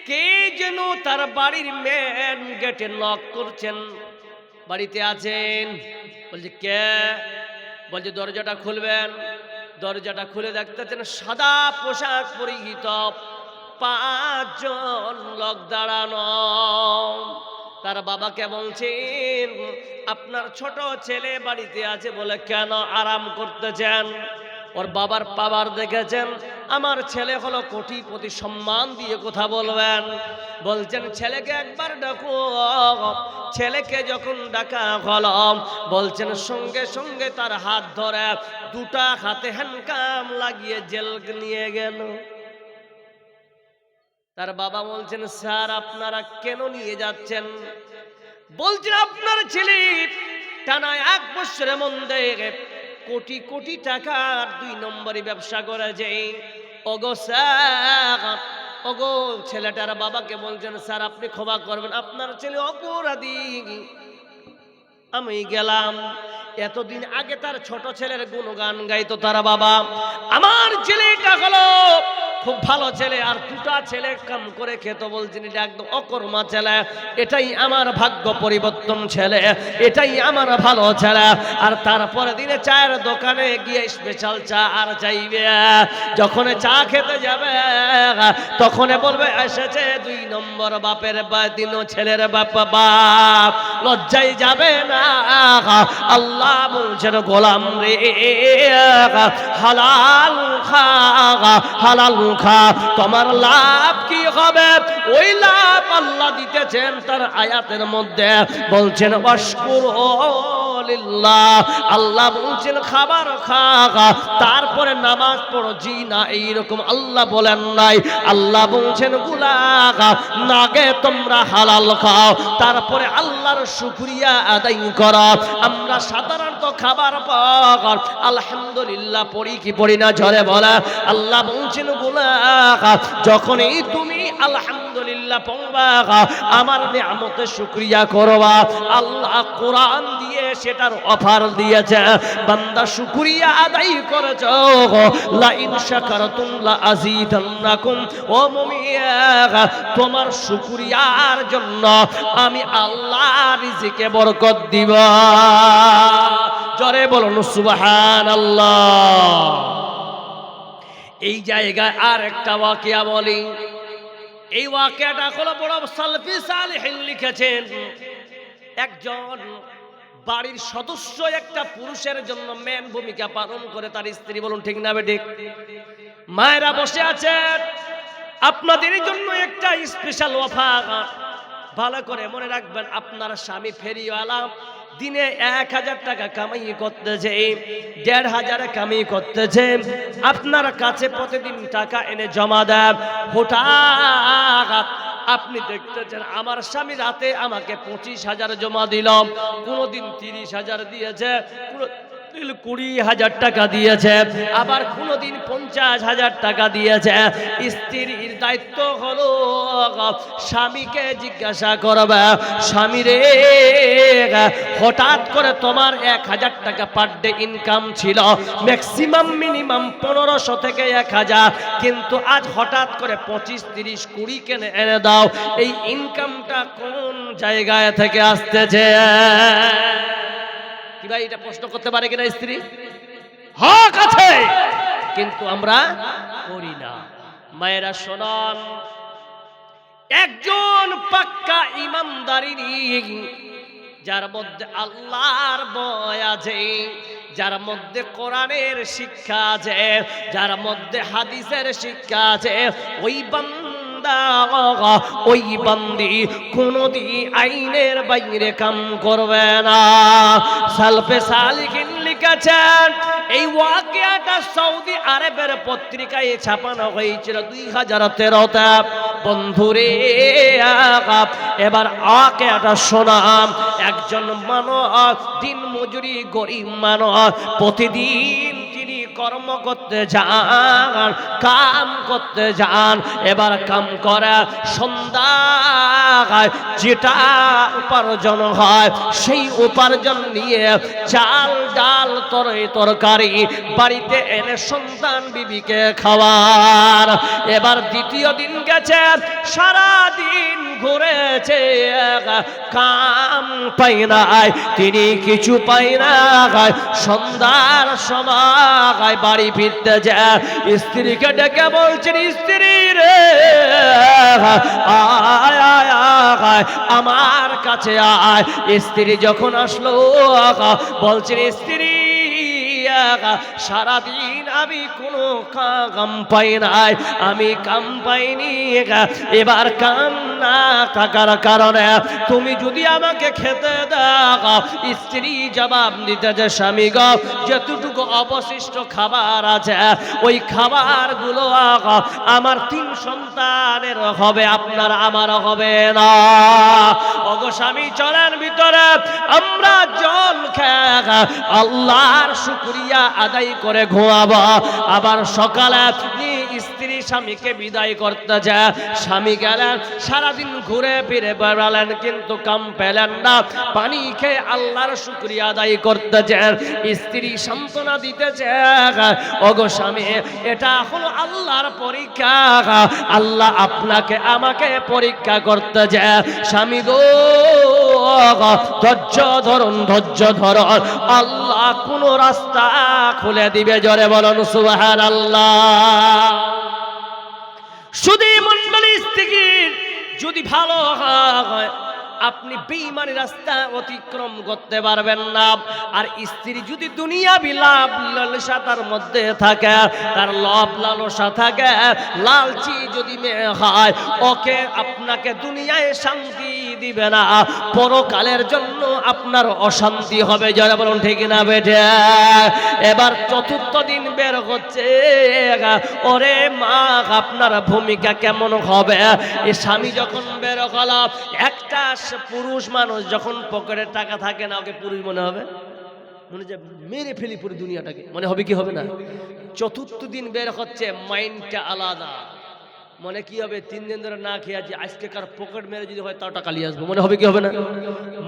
কে যেন তার বাড়ির মেন গেটে নক করছেন, বাড়িতে আছেন? বলছে কে? বলছে দরজাটা খুলবেন। দরজাটা খুলে দেখতেছেন সাদা পোশাক পরিহিত 5 জন লোক দাঁড়ানো। তার বাবাকে বলছেন আপনার ছোট ছেলে বাড়িতে আছে। বলে কেন, আরাম করতেছেন? ওর বাবার পাওয়ার দেখেছেন, আমার ছেলে হলো কোটিপতি, সম্মান দিয়ে কথা বলবেন। বলছেন ছেলেকে একবার ডাকো। ছেলেকে যখন ডাকা হলো, বলছেন সঙ্গে সঙ্গে তার হাত ধরে 2টা হাতে হ্যান্ডকাম লাগিয়ে জেল নিয়ে গেল। তার বাবা বলছেন স্যার আপনারা কেন নিয়ে যাচ্ছেন? বলছেন আপনার ছেলে টানা 1 বছরের মধ্যে কোটি কোটি টাকার 2 নম্বরই ব্যবসা করেছে। ওগো স্যার ওগো ছেলেটার বাবাকে বলছেন, স্যার আপনি ক্ষমা করবেন, আপনার ছেলে অপরাধী। আমি গেলাম, এতদিন আগে তার ছোট ছেলের গুণগান গাইতো তার বাবা। আমার ছেলেটা হলো খুব ভালো ছেলে, আর দুটা ছেলে কাম করে খেত, বলছেন এটা একদম অকর্মা ছেলে, এটাই আমার ভাগ্য পরিবর্তন ছেলে, এটাই আমার ভালো ছেলে। আর তারপরে দিনে চায়ের দোকানে গিয়ে স্পেশাল চা আর চাইবে, যখন চা খেতে যাবে তখন বলবে এসেছে 2 নম্বর বাপের দিনও ছেলের বাপ। বাপ লজ্জায় যাবে না? আল্লাহ বলছেন গোলাম রে হালাল খা, হালাল খা, তোমার লাভ কি হবে? ওই লাভ আল্লাহ দিতেছেন তার আয়াতের মধ্যে, বলছেন ওয়াশকুরুলিল্লাহ। আল্লাহ বলছেন খাবার খা, তারপরে নামাজ পড়ো। জি না, এইরকম আল্লাহ বলেন নাই। আল্লাহ বলছেন গুলাম নাগে তোমরা হালাল খাও, তারপরে আল্লাহর শুকরিয়া আদায় করো। আমরা সাধারণত খাবার পর আলহামদুলিল্লাহ পড়ি কি পড়ি না? ঝরে বলা। আল্লাহ বলছেন গুলাম যখনই তুমি আলহামদুলিল্লাহ পড়বা, আমার নিয়ামতের শুকরিয়া করবা। আল্লাহ কোরআন দিয়ে সেটার অফার দিয়েছে, বান্দা শুকরিয়া আদায় করেছো, লা ইন শাকারতুম লা আযীদান্নাকুম। ও মুমিন, তোমার শুকরিয়ার জন্য আমি আল্লাহ রিজিকে বরকত দিব। জোরে বলুন সুবহানাল্লাহ। এই জায়গায় আর একটা ওয়াকিয়া বলি। এই ওয়াকিয়াটা হলো বড় সালফি সালেহিন লিখেছেন। একজন বাড়ির সদস্য একটা পুরুষের জন্য মেন ভূমিকা পালন করে তার স্ত্রী। বলুন ঠিক না বেঠিক? মায়েরা বসে আছেন, আপনাদের জন্য একটা স্পেশাল অফার। ভালো করে মনে রাখবেন, আপনার স্বামী ফেরিওয়ালা, দিনে 1000 টাকা কামাই করতেছে, 1500 কামাই করতেছে, আপনার কাছে প্রতিদিন টাকা এনে জমা দেন। হঠাৎ আপনি দেখতেছেন আমার স্বামী রাতে আমাকে 25,000 জমা দিলাম, কোনদিন 30,000 দিয়েছে, 20,000 টাকা দিয়েছে, আবার কোনদিন 50,000 টাকা দিয়েছে। স্ত্রীর দায়িত্ব হলো স্বামীকে জিজ্ঞাসা করবে, স্বামী রে হঠাৎ করে তোমার 1000 টাকা পার ডে ইনকাম ছিল, ম্যাক্সিমাম মিনিমাম 1500 থেকে 1000, কিন্তু আজ হঠাৎ করে 25, 30, 20 কেনে এনে দাও। এই ইনকামটা কোন জায়গায় থেকে আসতেছে? কি ভাই এটা প্রশ্ন করতে পারে কিনা স্ত্রী? হক আছে, কিন্তু আমরা করি না। মায়েরা শোনান, একজন পাক্কা ইমানদারি, যার মধ্যে আল্লাহর ভয় আছে, যার মধ্যে কোরআনের শিক্ষা আছে, যার মধ্যে হাদিসের শিক্ষা আছে, ওই বান্দা ওই বান্দি কোনদিন আইনের বাইরে কাম করবে না। সালফে সালিহিন লিখেছেন, এই ওয়াকিয়াটা সৌদি আরবের পত্রিকায় ছাপানো হয়েছিল 2013তে। বন্ধুরে এবার ওয়াকিয়াটা শোনাম। একজন মানুষ দিন মজুরি, গরিব মানুষ, প্রতিদিন তিনি কর্ম করতে যান, কাম করতে যান। এবার কাম করে সন্ধ্যায় যেটা উপার্জন হয়, সেই উপার্জন নিয়ে চাল ডাল তরকারি বাড়িতে এনে সন্তান বিবিকে খাওয়ার। এবার দ্বিতীয় দিন গেছে, সারাদিন ঘুরেছে, কাম পাই নাই, তিনি কিছু পাই না। সন্ধ্যার সময় বাড়ি ফিরতে যায়, স্ত্রীকে ডেকে বলছেন, স্ত্রী রে আয় আয় আয় আমার কাছে আয়। স্ত্রী যখন আসলো বলছেন, স্ত্রী সারাদিন আমি কোনো কাম পাই নাই, আমি কাম পাইনি। এবার কাম না থাকার কারণে তুমি যদি আমাকে খেতে দাও। স্ত্রী জবাব দিতে যে, স্বামী গো যতটুকু অবশিষ্ট খাবার আছে ওই খাবারগুলো আমার 3 সন্তানের হবে, আপনার আমার হবে না। ওগো স্বামী চলেন ভিতরে, আমরা জল খেয়ে আল্লাহর শুকরিয়া আদায় করে ঘুমাবো। আবার সকালে স্ত্রীর স্বামীকে বিদায় করতে যায়। স্বামী গেলেন, সারাদিন ঘুরে ফিরে বেড়ালেন, কিন্তু কাম পেলেন না। পানি খেয়ে আল্লাহর শুকরিয়া আদায় করতে চান, স্ত্রী সান্ত্বনা দিতে চান, ওগো স্বামী এটা হলো আল্লাহর পরীক্ষা, আল্লাহ আপনাকে আমাকে পরীক্ষা করতে চায়। স্বামী গো ধৈর্য ধরুন, ধৈর্য ধরুন, আল্লাহ কোন রাস্তা খুলে দিবে। জোরে বলুন সুবহানাল্লাহ। শুধু মন্ডলী স্ত্রী যদি ভালো হয়, আপনি বেঈমানি রাস্তা অতিক্রম করতে পারবেন না। আর স্ত্রী যদি দুনিয়াবি লাভ লালসা তার মধ্যে থাকে, তার লোভ লালসা থাকে, লালচি যদি মেয়ে হয়, ওকে আপনাকে দুনিয়ায় শান্তি দিবে না, পরকালের জন্য আপনার অশান্তি হবে। যারা বলুন ঠিক না বেটে। এবার চতুর্থ দিন বের হচ্ছে, ওরে মা আপনার ভূমিকা কেমন হবে? এ স্বামী যখন বের হলো, একটা পুরুষ মানুষ যখন পকেটে টাকা থাকে না, ওকে পুরুষ মনে হবে, মনে যে মেরে ফেলি পুরো দুনিয়াটাকে, মনে হবে কি হবে না? চতুর্থ দিন বের হচ্ছে, মাইন্ডটা আলাদা, মনে কি হবে? 3 দিন ধরে না খেয়ে আছি, আজকে কার পকেট মেরে যদি হয় তাও টাকা নিয়ে আসবো, মনে হবে কি হবে না?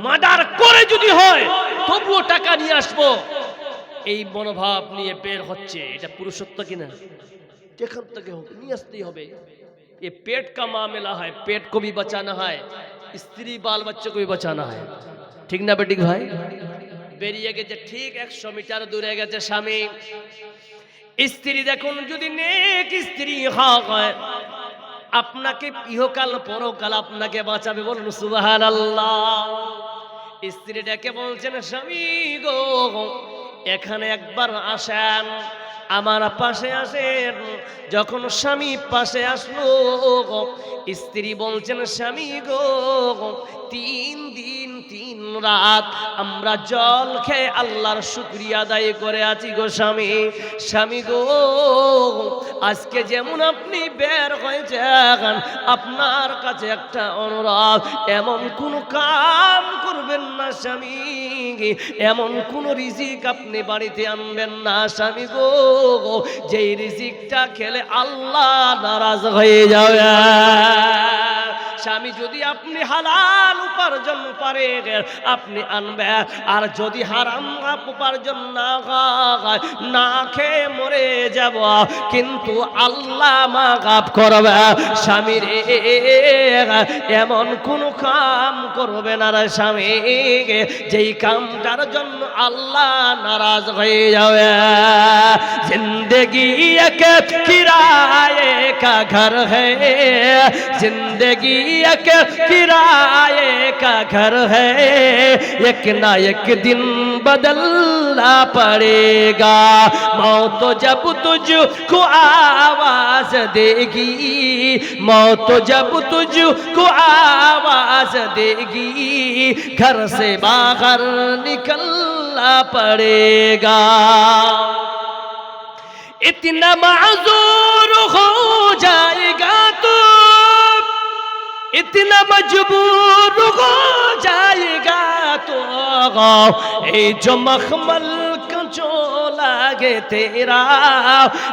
মার্ডার করে যদি হয় তবুও টাকা নিয়ে আসবো, এই মনোভাব নিয়ে বের হচ্ছে। এটা পুরুষত্ব কিনা? যেখান থেকে হোক নিয়ে আসতেই হবে। ये पेट का मामला है, पेट को भी बचाना है, स्त्री बाल बच्चों को भी बचाना है। ठीक ना बेटी भाई? বেরিয়ে গেছে, ঠিক 100 মিটার দূরে গেছে স্বামী। স্ত্রী দেখুন যদি নেক স্ত্রী হয়, আপনাকে ইহকাল পরকাল আপনাকে বাঁচাবে। বলুন সুবহানাল্লাহ। স্ত্রী ডেকে বলছেন, স্বামী গো এখানে একবার আসেন, আমার পাশে আসেন। যখন স্বামী পাশে আসলো, স্ত্রী বলছেন, স্বামী গো 3 দিন 3 রাত আমরা জল খেয়ে আল্লাহর শুকরিয়া আদায় করে আছি গো স্বামী। স্বামী গো আজকে যেমন আপনি বের হয়েছেন, আপনার কাছে একটা অনুরোধ, এমন কোন কাম করবেন না স্বামী, এমন কোন রিজিক আপনি বাড়িতে আনবেন না স্বামী গো, যেই রিজিকটা খেলে আল্লাহ নারাজ হয়ে যাবে। স্বামী যদি আপনি হালাল উপার্জন পারেন আপনি আনবেন, আর যদি হারাম উপার্জন না হয়, না খেয়ে মরে যাব, কিন্তু আল্লাহ মাগাব করবে। স্বামী রে এমন কোন কাম করবে না রে স্বামী, যেই কামটার জন্য আল্লাহ নারাজ হয়ে যাবে। जिंदगी एक किराए का घर है, जिंदगी एक किराए का घर है, एक ना एक दिन बदलना पड़ेगा। मौत जब तुझको आवाज देगी, मौत जब तुझको आवाज देगी, घर से बाहर निकलना पड़ेगा। इतना माजूर हो जाएगा तो, इतना मजबूर हो जाएगा तो, ये जो मखमल का चोला गे तेरा,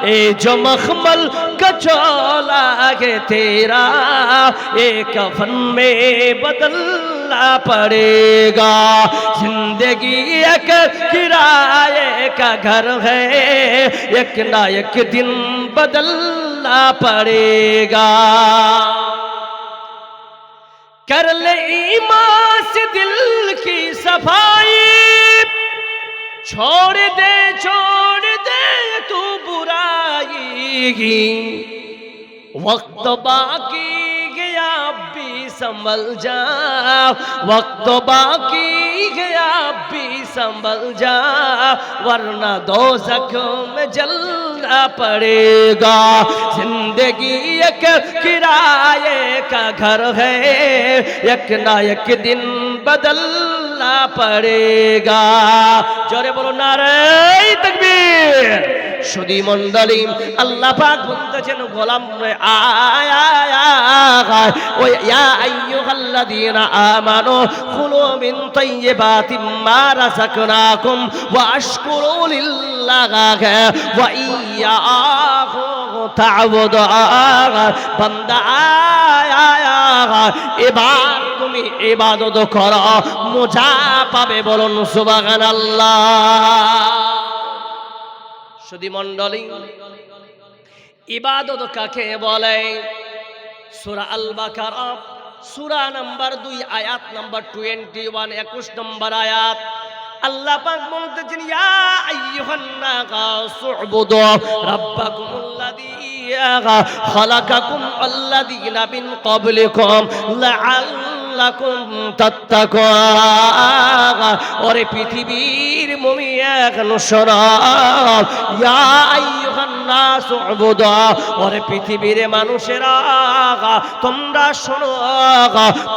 ये जो मखमल का चोला गे तेरा, ये कफन में बदलना पड़ेगा। जिंदगी एक किराए का घर है, एक ना एक दिन बदलना पड़ेगा। कर ले ईमान से दिल की सफाई, छोड़ दे तू बुराई, वक्त बाकी गया भी संभल जा, वक्त बाकी गया भी संभल जा, वरना दोज़ख में जलना पड़ेगा। जिंदगी एक किराए का घर है, एक ना एक दिन बदलना पड़ेगा। जोरे बोलो नारे तकबीर। সুধী মণ্ডলী আল্লাহ পাক বলতেছেন গোলাম রে আয় ওই ইয়া আইয়ুহাল্লাযীনা আমানু কুলু মিন তাইয়্যিবাতি মা রাযাকনাকুম ওয়া আশকুরু লিল্লাহি ওয়া ইয়্যাহু তা'বুদুন। বান্দা এবার তুমি ইবাদত করো, মজা পাবে, বলুন সুবহানাল্লাহ। সুধী মণ্ডলী ইবাদত কাকে বলে? সূরা আল বাকারা সূরা নাম্বার 2 আয়াত নাম্বার 21 21 নম্বর আয়াত আল্লাহ পাক বলতেছেন ইয়া আইয়ুহান নাসু উবুদু রাব্বাকুমুল্লাযী খালাকাকুম ওয়াল্লাযীনা মিন ক্বাবলিকুম লাআল্লাকুম তাত্তাকুন। ওরে পৃথিবীর মুমিন শোনো, ইয়া আইয়ুহান নাসু উবুদু, ওরে পৃথিবীর মানুষেরা তোমরা শোনো,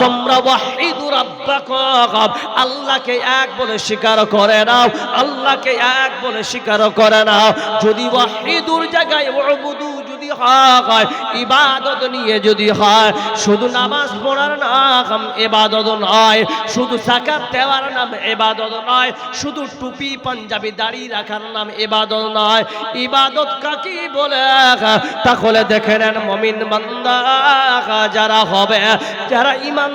তোমরা ওয়াহিদু রাব্বাকুম, আল্লাহকে এক বলে স্বীকার করে নাও, আল্লাহকে এক বলে স্বীকার করে নাও। যদি ওয়াহিদুর জায়গায় উবুদু যদি হয়, ইবাদত নিয়ে যদি হয়, শুধু নামাজ পড়ার নাম ইবাদত নয়, শুধু যাকাত দেওয়ার নাম ইবাদত নয়, শুধু টুপি পাঞ্জাবি দাড়ি রাখার নাম ইবাদত নয়। ইবাদত কাকে বলে? তাহলে দেখে নেন মুমিন বান্দা যারা হবে, যারা ঈমান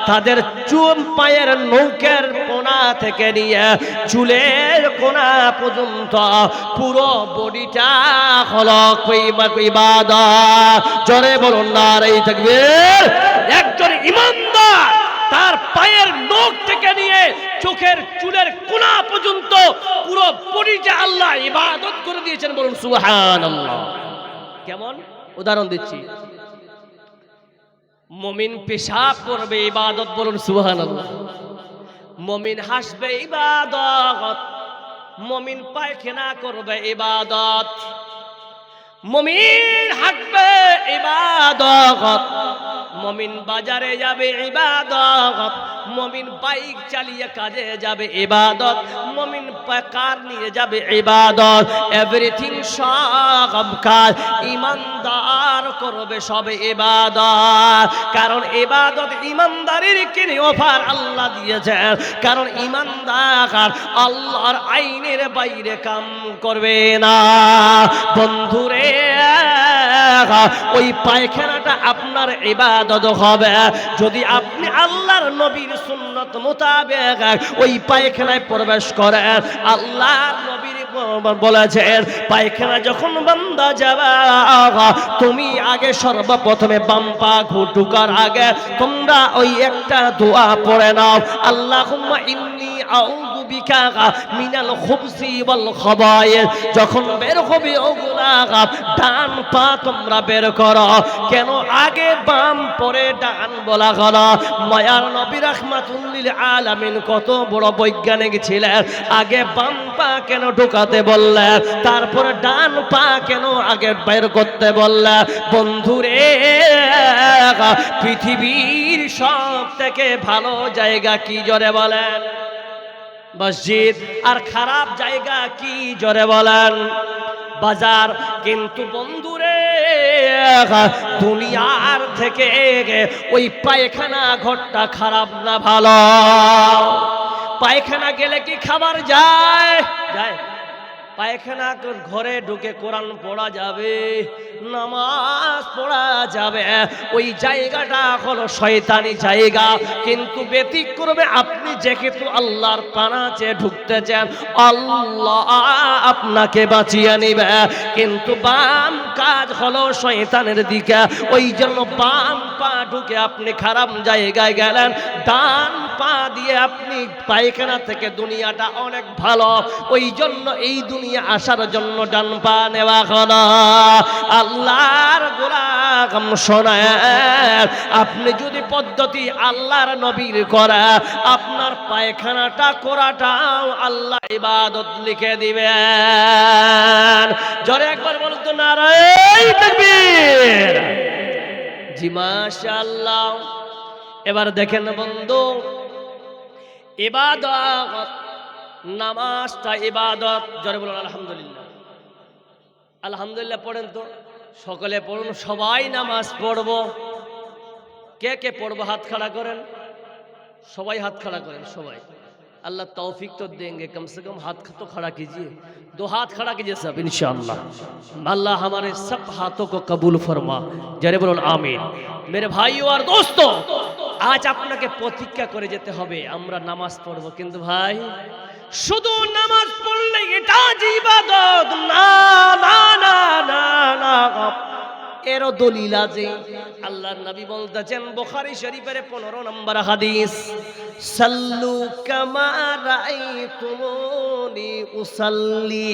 তাদের চুল পায়ের নৌকের কোনা থেকে নিয়ে চুলের কোনা পর্যন্ত পুরো বডিটা হলো ইবাদত। জোরে বলুন নারে তাকবীর। একজন ঈমানদার তার পায়ের নখ থেকে নিয়ে চোখের চুলের কোনা পর্যন্ত পুরো বডিটা আল্লাহ ইবাদত করে দিয়েছেন, বলুন সুবহানাল্লাহ। কেমন উদাহরণ দিচ্ছি, মুমিন পেশাব করবে ইবাদত, বলুন সুবহানাল্লাহ। মুমিন হাসবে ইবাদত, মুমিন পায়খানা করবে ইবাদত, মুমিন হাঁটবে ইবাদত, মুমিন বাজারে যাবে ইবাদত, মুমিন বাইক চালিয়ে কাজে যাবে ইবাদত, মুমিন কার নিয়ে যাবে ইবাদত। এভরিথিং সব কাজ ঈমানদার করবে সব ইবাদত। কারণ ইবাদত ঈমানদারের কিনে অফার আল্লাহ দিয়েছেন। কারণ ঈমানদার আল্লাহর আইনের বাইরে কাম করবে না। বন্ধুরে ওই পায়খানাটা আপনার ইবাদত হবে যদি আপনি আল্লাহর নবীর সুন্নাত মোতাবেক ওই পায়খানায় প্রবেশ করেন। আল্লাহর নবীর বলেছেন পায়খানা যখন বান্দা যাবে, তুমি আগে সর্বপ্রথমে বাম পা ঢোকার আগে তোমরা ওই একটা দোয়া পড়ে নাও, আল্লাহুম্মা ইন্নী আউযু বিকা মিনাল খুবসি ওয়াল খাবায়েস। যখন বের হবে ওগুলা ডান পা তোমরা বের করো। কেন আগে বাম পরে ডান বলা হলো? মায়ার নবী রাহমাতুল লিল আলামিন কত বড় বৈজ্ঞানিক ছিলেন, আগে বাম পা কেন ঢোকাতে বললেন, তারপরে ডান পা কেন আগে বের করতে বললেন? বন্ধুরে পৃথিবীর সব থেকে ভালো জায়গা কি জোরে বলেন? মসজিদ। আর খারাপ জায়গা কি জোরে বলেন? বাজার। কিন্তু বন্ধুরে দুনিয়ার থেকে ওই পায়খানা ঘরটা খারাপ না ভালো? পায়খানা গেলে কি খাবার যায়? যায়। পায়খানা ঘরে ঢুকে কোরআন পড়া যাবে, নামাজ পড়া যাবে। ওই জায়গাটা হলো শয়তানি জায়গা। কিন্তু ব্যতিক্রমে আপনি যেহেতু আল্লাহর পানাচে ঢুকতে চান, আল্লাহ আপনাকে বাঁচিয়ে নিবে। কিন্তু বাম কাজ হলো শয়তানের দিকে, ওই জন্য বাম পা ঢুকে আপনি খারাপ জায়গায় গেলেন, ডান পা দিয়ে আপনি পায়খানা থেকে দুনিয়াটা অনেক ভালো। ওই জন্য এই দুনিয়া আসার জন্য ডান পা নেওয়া হলো। আল্লাহর গোলাম শোনেন, আপনি যদি পদ্ধতি আল্লাহর নবীর করা, আপনার পায়খানাটা করাটাও আল্লাহ ইবাদত লিখে দিবেন। জোরে একবার বলতো নারায়ে তাকবীর। জি মাশাআল্লাহ। এবার দেখেন বন্ধু, ইবাদত, নামাজটা ইবাদত। জোরে বলুন আলহামদুলিল্লাহ। আলহামদুলিল্লাহ পড়েন তো, সকলে পড়ুন, সবাই নামাজ পড়ব। কে কে পড়বো হাত খাড়া করেন, সবাই হাত खड़ा करें सबाई। अल्लाह तौफीक तो देंगे, कम से कम हाथ तो खड़ा कीजिए, दो हाथ खड़ा कीजिए सब इंशाअल्लाह। अल्लाह हमारे सब हाथों को कबूल फरमा, जरे बोलुन आमीन। मेरे भाइयों और दोस्तों, आज আপনাকে প্রতিজ্ঞা করে যেতে হবে আমরা নামাজ পড়ব, কিন্তু ভাই শুধু নামাজ পড়লে এটা যে ইবাদত না না না না না, এরও দলিল আছে। আল্লাহর নবী বলতেছেন বুখারী শরীফের 15 নম্বর হাদিস, সাল্লু কামা রাআইতুমুনি উসাল্লি।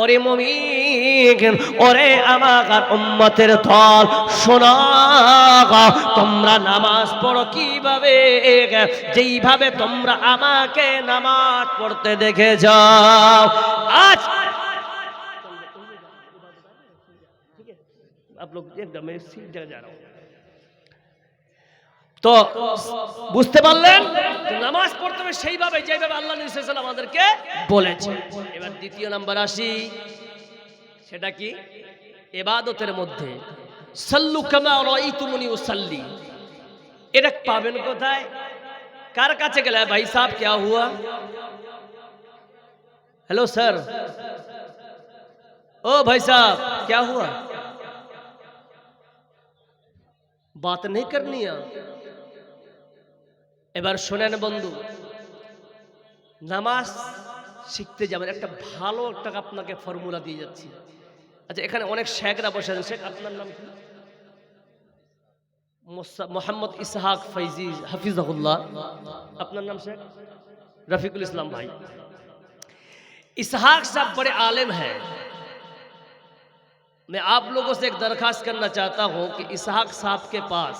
ওরে মুমিন, ওরে আমার উম্মতের দল, শোনো, তোমরা নামাজ পড়ো কিভাবে? যেইভাবে তোমরা আমাকে নামাজ পড়তে দেখে যাও। আজ आप लोग एकदम मैं सीट जगह जा रहा हूं, তো বুঝতে পারলেন নামাজ পড়তে হবে সেইভাবে যেভাবে আল্লাহ নবী সাল্লাল্লাহু আলাইহি ওয়াসাল্লাম আমাদেরকে বলেছে। এবার দ্বিতীয় নাম্বার আসি, সেটা কি? ইবাদতের মধ্যে সাল্লু কামা রাআইতুমুনি উসাল্লি, এটা পাবেন কোথায়? কার কাছে গেলে? ভাই সাহেব क्या हुआ? हेलो सर, ओ भाई साहब क्या हुआ? बात नहीं करनी है। এবার শোনেন বন্ধু, নামাজ শিখতে যাবেন, একটা ভালো একটা আপনাকে ফর্মুলা দিয়ে যাচ্ছি। আচ্ছা, এখানে অনেক শেখরা বসে আছেন। শেখ আপনার নাম কি? মোহাম্মদ ইসহাক ফৈজি হাফিজাহুল্লাহ। আপনার নাম শেখ रफीकुल इस्लाम भाई। इसहाक साहब बड़े आलिम हैं। मैं आप लोगों से एक दरखास्त करना चाहता हूं कि इसहाक साहब के पास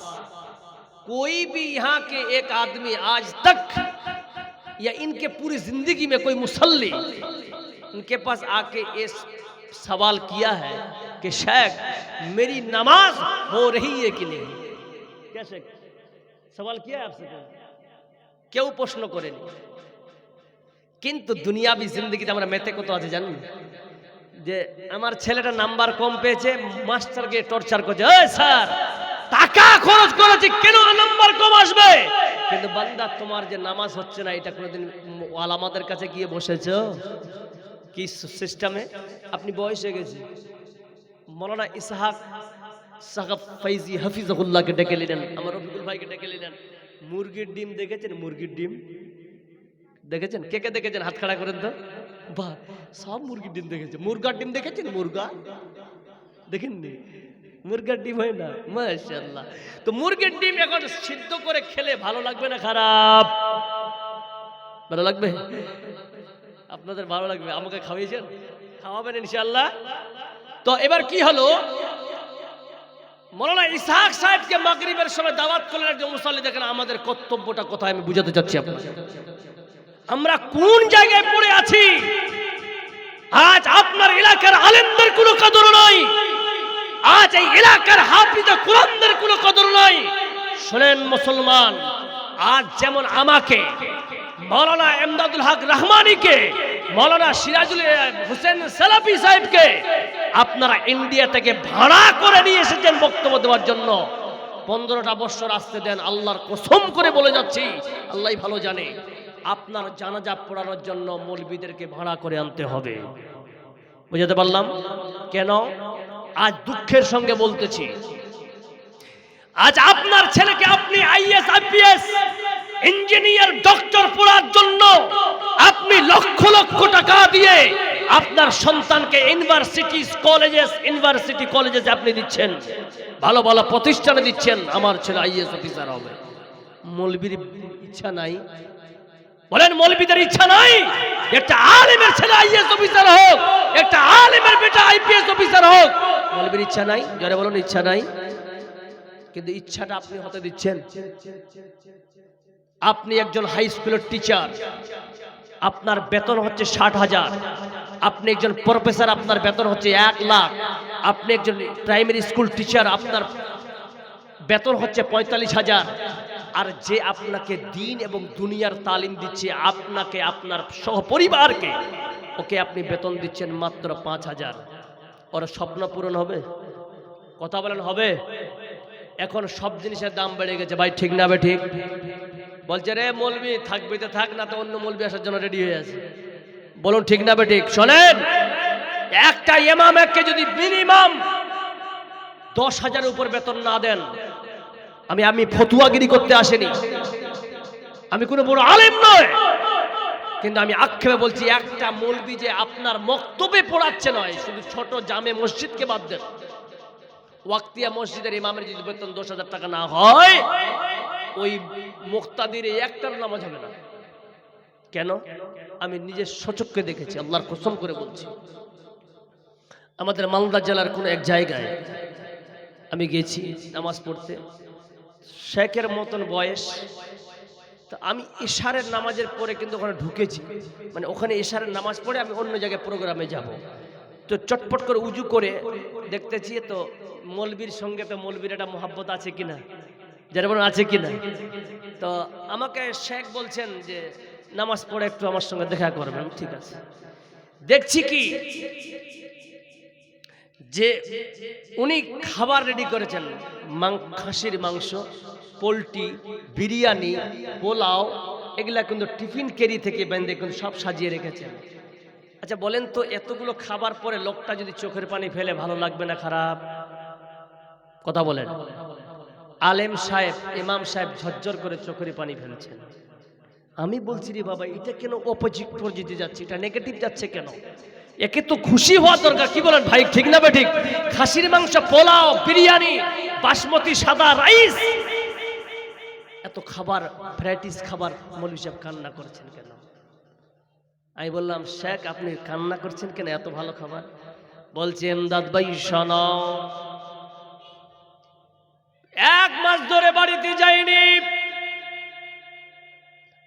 कोई भी यहाँ के एक आदमी आज तक या इनके पूरी जिंदगी में कोई मुसल्ली इनके पास आके ये सवाल किया है कि शेख मेरी नमाज हो रही है कि नहीं? क्या शेख सवाल किया है आपसे? क्यों प्रश्न करें? কিন্তু দুনিয়াবি জিন্দেগিতে আমরা মেতে কত আছে জানেন? যে আমার ছেলেটা নাম্বার কম পেয়েছে, মাস্টারকে টর্চার করছে, এই স্যার টাকা খরচ করেছি কেন নাম্বার কম আসবে? কিন্তু বান্দা তোমার যে নামাজ হচ্ছে না, এটা কোনোদিন ওয়ালামাদের কাছে গিয়ে বসেছো কি সিস্টেমে? আপনি বয়স হয়ে গেছে, মৌলানা ইসহাক সাহেব ফৈজি হাফিজাহুল্লাহকে ডেকে নিলেন, আমার রফিকুল ভাইকে ডেকে নিলেন। মুরগির ডিম দেখেছেন? মুরগির ডিম দেখেছেন? কে কে দেখেছেন? হাত খাড়া করেন তো। বাহ, সব মুরগির ডিম দেখেছে। মুরগার ডিম দেখেছেন? মুরগা দেখেননি? মুরগার ডিম হয় না? মাশাআল্লাহ। তো মুরগির ডিম এখন সিদ্ধ করে খেলে ভালো লাগবে না খারাপ? ভালো লাগবে। আপনাদের ভালো লাগবে। আমাকে খাওয়াইছেন, খাওয়াবেন ইনশাআল্লাহ। তো এবার কি হলো, মৌলানা ইসহাক সাহেবকে মাগরিবের সময় দাওয়াত করলেন একজন মুসাল্লি। দেখেন আমাদের কর্তব্যটা কোথায় আমি বুঝাতে চাচ্ছি আপনাদের। আমরা কোন জায়গায় পড়ে আছি? আজ আপনার এলাকার আলেমদের কোনো কদর নাই, আজ এই এলাকার হাফিজে কোরআনদের কোনো কদর নাই। শুনেন মুসলমান, আজ যেমন আমাকে মৌলানা ইমদাদুল হক রহমানীকে, মৌলানা সিরাজুল হোসেন সালাফি সাহেবকে আপনারা ইন্ডিয়া থেকে ভাড়া করে নিয়ে এসেছেন বক্তব্য দেওয়ার জন্য। 15টা বছর আসতে দেন, আল্লাহর কসম করে বলে যাচ্ছি, আল্লাহই ভালো জানে, আপনার জানাজা পড়ানোর জন্য মৌলবীদেরকে ভাড়া করে আনতে হবে। বুঝতে পারলাম কেন? আজ দুঃখের সঙ্গে বলতেছি, আজ আপনার ছেলেকে আপনি আইএস আইপিএস ইঞ্জিনিয়ার ডক্টর পড়ার জন্য আপনি লক্ষ লক্ষ টাকা দিয়ে আপনার সন্তানকে ইউনিভার্সিটি কলেজে আপনি দিচ্ছেন, ভালো ভালো প্রতিষ্ঠানে দিচ্ছেন, আমার ছেলে আইএস অফিসার হবে। মৌলবীর ইচ্ছা নাই? বলেন মৌলবীদের ইচ্ছা নাই একটা আলেমের ছেলে আইএস অফিসার হোক, একটা আলেমের বেটা আইপিএস অফিসার হোক? মৌলবীর ইচ্ছা নাই? যারা বলেন ইচ্ছা নাই, কিন্তু ইচ্ছাটা আপনি হতে দিচ্ছেন। আপনি একজন হাই স্কুলের টিচার, আপনার বেতন হচ্ছে 60,000। আপনি একজন প্রফেসর, আপনার বেতন হচ্ছে 1 লাখ। আপনি একজন প্রাইমারি স্কুল টিচার, আপনার বেতন হচ্ছে 45,000। আর যে আপনাকে দিন এবং দুনিয়ার তালিম দিচ্ছে, আপনাকে আপনার সহপরিবারকে ওকে আপনি বেতন দিচ্ছেন মাত্র 5,000, ওর স্বপ্ন পূরণ হবে? কথা বলেন হবে? এখন সব জিনিসের দাম বেড়ে গেছে ভাই, ঠিক না? ঠিক বলছে রে মৌলবি থাকবি তো থাক, না তো অন্য মৌলবি আসার জন্য রেডি হয়ে আছে। বলুন ঠিক না ঠিক? শোনেন, একটা ইমামকে যদি মিনিমাম 10,000 উপর বেতন না দেন, আমি ফতুয়াগিরি করতে আসেনি, আমি কোনো বড় আলেম নয়, কিন্তু আমি আক্ষেপে বলছি একটা মৌলবি যে আপনার মক্তবে পড়াচ্ছে নয়, শুধু ছোট জামে মসজিদকে বাদ দেন, ওয়াক্তিয়া মসজিদের ইমামের যদি বেতন 10,000 টাকা না হয়, ওই মুক্তাদির একটার নামাজ হবে না। কেন? আমি নিজের সচক্ষে দেখেছি, আল্লাহর কসম করে বলছি। আমাদের মালদা জেলার কোন এক জায়গায় আমি গেছি নামাজ পড়তে, শেখের মতন বয়স, তো আমি ইশারের নামাজের পরে কিন্তু ওখানে ঢুকেছি, মানে ওখানে ইশারের নামাজ পড়ে আমি অন্য জায়গায় প্রোগ্রামে যাব, তো চটপট করে উজু করে দেখতেছি তো মৌলবীর সঙ্গে তো মৌলবীর একটা মোহাব্বত আছে কিনা, যারা বলেন আছে কিনা। তো আমাকে শেখ বলছেন যে নামাজ পড়ে একটু আমার সঙ্গে দেখা করবেন। ঠিক আছে, দেখছি কি যে উনি খাবার রেডি করেছেন, খাসির মাংস, পোলট্রি, বিরিয়ানি, পোলাও, এগুলা কিন্তু টিফিন ক্যারি থেকে বেঁধে কিন্তু সব সাজিয়ে রেখেছেন। আচ্ছা বলেন তো, এতগুলো খাবার পরে লোকটা যদি চোখের পানি ফেলে ভালো লাগবে না খারাপ? কথা বলেন। আলেম সাহেব, ইমাম সাহেব ঝরঝর করে চোখের পানি ফেলেছেন। আমি বলছি রে বাবা, এটা কেন অপোজিট পর্যায়ে যাচ্ছে, এটা নেগেটিভ যাচ্ছে কেন? একে তো খুশি হওয়া দরকার। কি বলেন ভাই, ঠিক না ঠিক? খাসির মাংস, পোলাও, বিরিয়ানি, বাসমতি সাদা রাইস, এত খাবার, ভ্যারাইটিস খাবার, মৌলভী সাহেব কান্না করছেন কেন? আমি বললাম শেখ আপনি কান্না করছেন কেন, এত ভালো খাবার? বলছে এমদাদ ভাই শোনো, 1 মাস ধরে বাড়িতে যাইনি,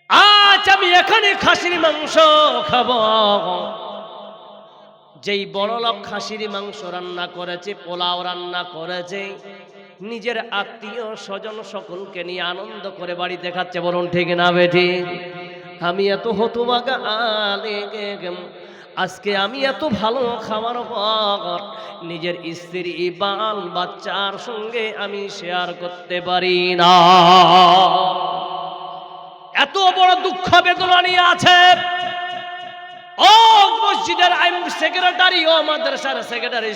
আজ আমি এখানে খাসির মাংস খাবো। যেই বড় লোক খাসির মাংস রান্না করেছে, পোলাও রান্না করেছে, নিজের আত্মীয় স্বজন সকলকে নিয়ে আনন্দ করে বাড়িতে খাচ্ছে। বলুন ঠিক না বেঠিক? আমি এত হতভাগা আজকে আমি এত ভালো খাবার পর নিজের স্ত্রী বাল বাচ্চার সঙ্গে আমি শেয়ার করতে পারি না। এত বড় দুঃখ বেদনা নিয়ে আছে। ও মসজিদের সেক্রেটারি, ও মাদ্রাসার সেক্রেটারি,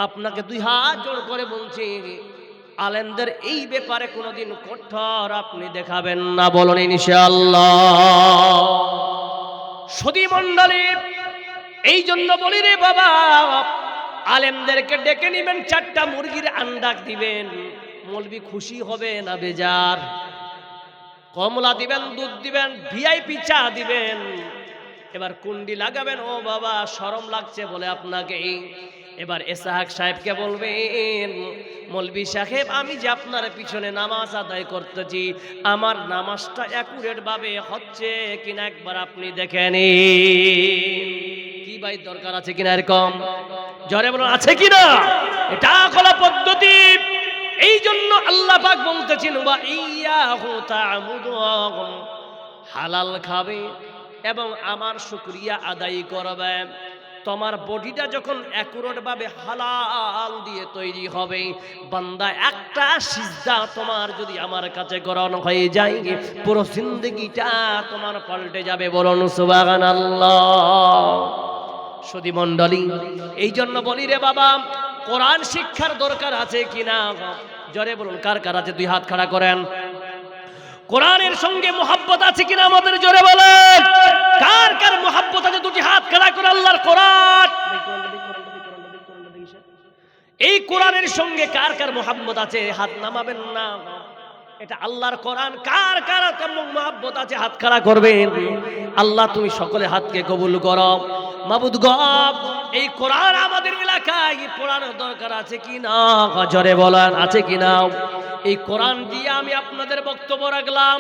আপনাকে 2 হাত জোড় করে বলছি, আলেমদের এই ব্যাপারে কোনোদিন কঠোর আপনি দেখাবেন না। বলুন ইনশাআল্লাহ। সুধী মণ্ডলী, এই জন্য বলি রে বাবা, আলেমদেরকে ডেকে নিবেন, 4টা মুরগির আন্ডা দিবেন, মৌলবি খুশি হবে না বেজার? কমলা দিবেন, দুধ দিবেন, ভিআইপি চা দিবেন, এবার কুন্ডি লাগাবেন। ও বাবা শরম লাগছে বলে আপনাকে এবার এসাহাক সাহেবকে বলবেন, মৌলবি সাহেব আমি যে আপনার পিছনে নামাজ আদায় করতেছি, আমার নামাজটা অ্যাকুরেট ভাবে হচ্ছে কিনা একবার আপনি দেখেন। কি ভাই দরকার আছে কিনা এরকম? জোরে বলুন আছে কিনা? এটা হলো পদ্ধতি। এই জন্য আল্লাহ পাক বলতেছেন, ওয়া ইয়াহু তা'বুদুন, হালাল খাবে এবং আমার শুকরিয়া আদায় করবে। তোমার বডিটা যখন অ্যাকুরেট ভাবে হালাল দিয়ে তৈরি হবে, বান্দা একটা সিজদা তোমার যদি আমার কাছে গ্রহণ হয়ে যায়, পুরো জিন্দেগিটা তোমার পাল্টে যাবে। বলুন সুবহানাল্লাহ। সুধী মণ্ডলী, এই জন্য বলি রে বাবা, কোরআন শিক্ষার দরকার আছে কিনা? জোরে বলুন কার কার আছে, 2 হাত খাড়া করেন। কোরআনের সঙ্গে মোহাব্বত আছে কিনা আমাদের? জোরে বলেন কার কার মোহাব্বত আছে, 2টি হাত খাড়া করে। আল্লাহর কোরআন, এই কোরআনের সঙ্গে কার কার মোহাব্বত আছে? হাত নামাবেন না। এটা আল্লাহর কোরআন, কার কার মোহাব্বত আছে হাত খাড়া করবেন। আল্লাহ তুমি সকলে হাতকে কবুল করো। মাবুদ গো, এই কোরআন আমাদের এলাকায় পড়ানোর দরকার আছে কিনা? জোরে বলেন আছে কিনা? এই কোরআন দিয়ে আমি আপনাদের বক্তব্য রাখলাম,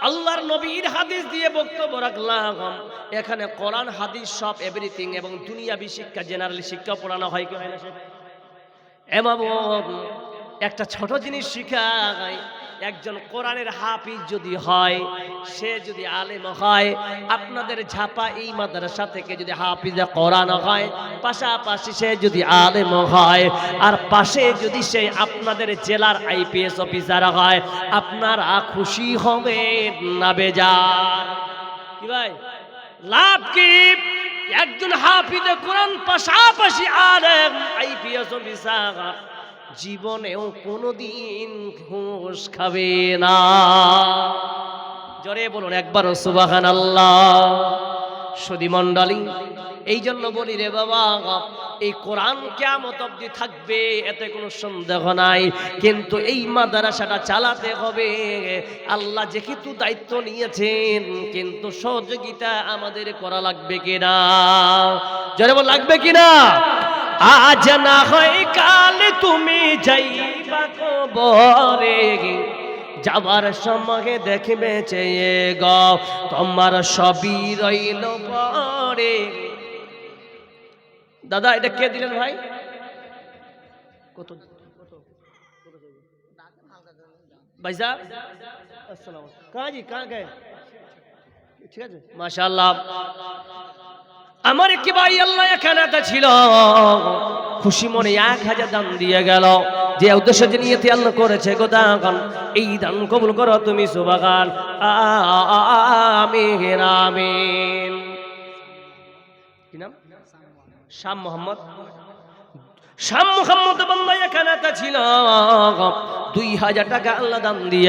আল্লাহর নবীর হাদিস দিয়ে বক্তব্য রাখলাম। এখানে কোরআন হাদিস সব এভরিথিং এবং দুনিয়াবি শিক্ষা, জেনারেল শিক্ষা পড়ানো হয় কি হয় না? একটা ছোট জিনিস শিখাই, একজন কোরআনের হাফিজ যদি হয়, সে যদি আলেম হয়, আপনাদের ঝাপা এই মাদ্রাসা থেকে যদি হাফিজে কোরআন হয়, পাশাপাশি সে যদি আলেম হয়, আর পাশে যদি সে আপনাদের জেলার আইপিএস অফিসার হয়, আপনারা খুশি হবেন না বেজার? কি ভাই, লাভ কি? একজন হাফিজে কোরআন পাশাপাশি আলেম আইপিএস অফিসার জীবনেও কোনোদিন ঘুষ খাবে না। জোরে বলুন একবার সুবহানাল্লাহ। সুধী মণ্ডলী, এই জন্য বলি রে বাবা, এই কোরআন কিয়ামত অবধি থাকবে, এতে কোনো সন্দেহ নাই, কিন্তু এই মাদ্রাসাটা চালাতে হবে। আল্লাহ যেহেতু দায়িত্ব নিয়েছেন, কিন্তু সহযোগিতা আমাদের করা লাগবে কিনা? জোরে বল, লাগবে কিনা? আজ না হয় কাল তুমি যাইবা কবরে, যাবার সময় দেখবে চেয়ে গো তোমার সবই রইল পরে। দাদা এটা কে দিলেন ভাই? কত ভাই সাহেব, আসসালামু আলাইকুম। কাঁ জি, কাঁ গে? ঠিক আছে, মাশাআল্লাহ। আমার কি ভাই আল্লাহ এখানে ছিল, খুশি মনে 1000 দান দিয়ে গেল, যে উদ্দেশ্য যে নিয়তে আল্লাহ করেছে গো দান, এই দান কবুল করো তুমি, সুবহান আমিন আমিন। কি নাম? শাম মোহাম্মদ। শাম মোহাম্মদ বান্দা এখানে ছিল, 2000 টাকা আল্লাহ দান দিয়ে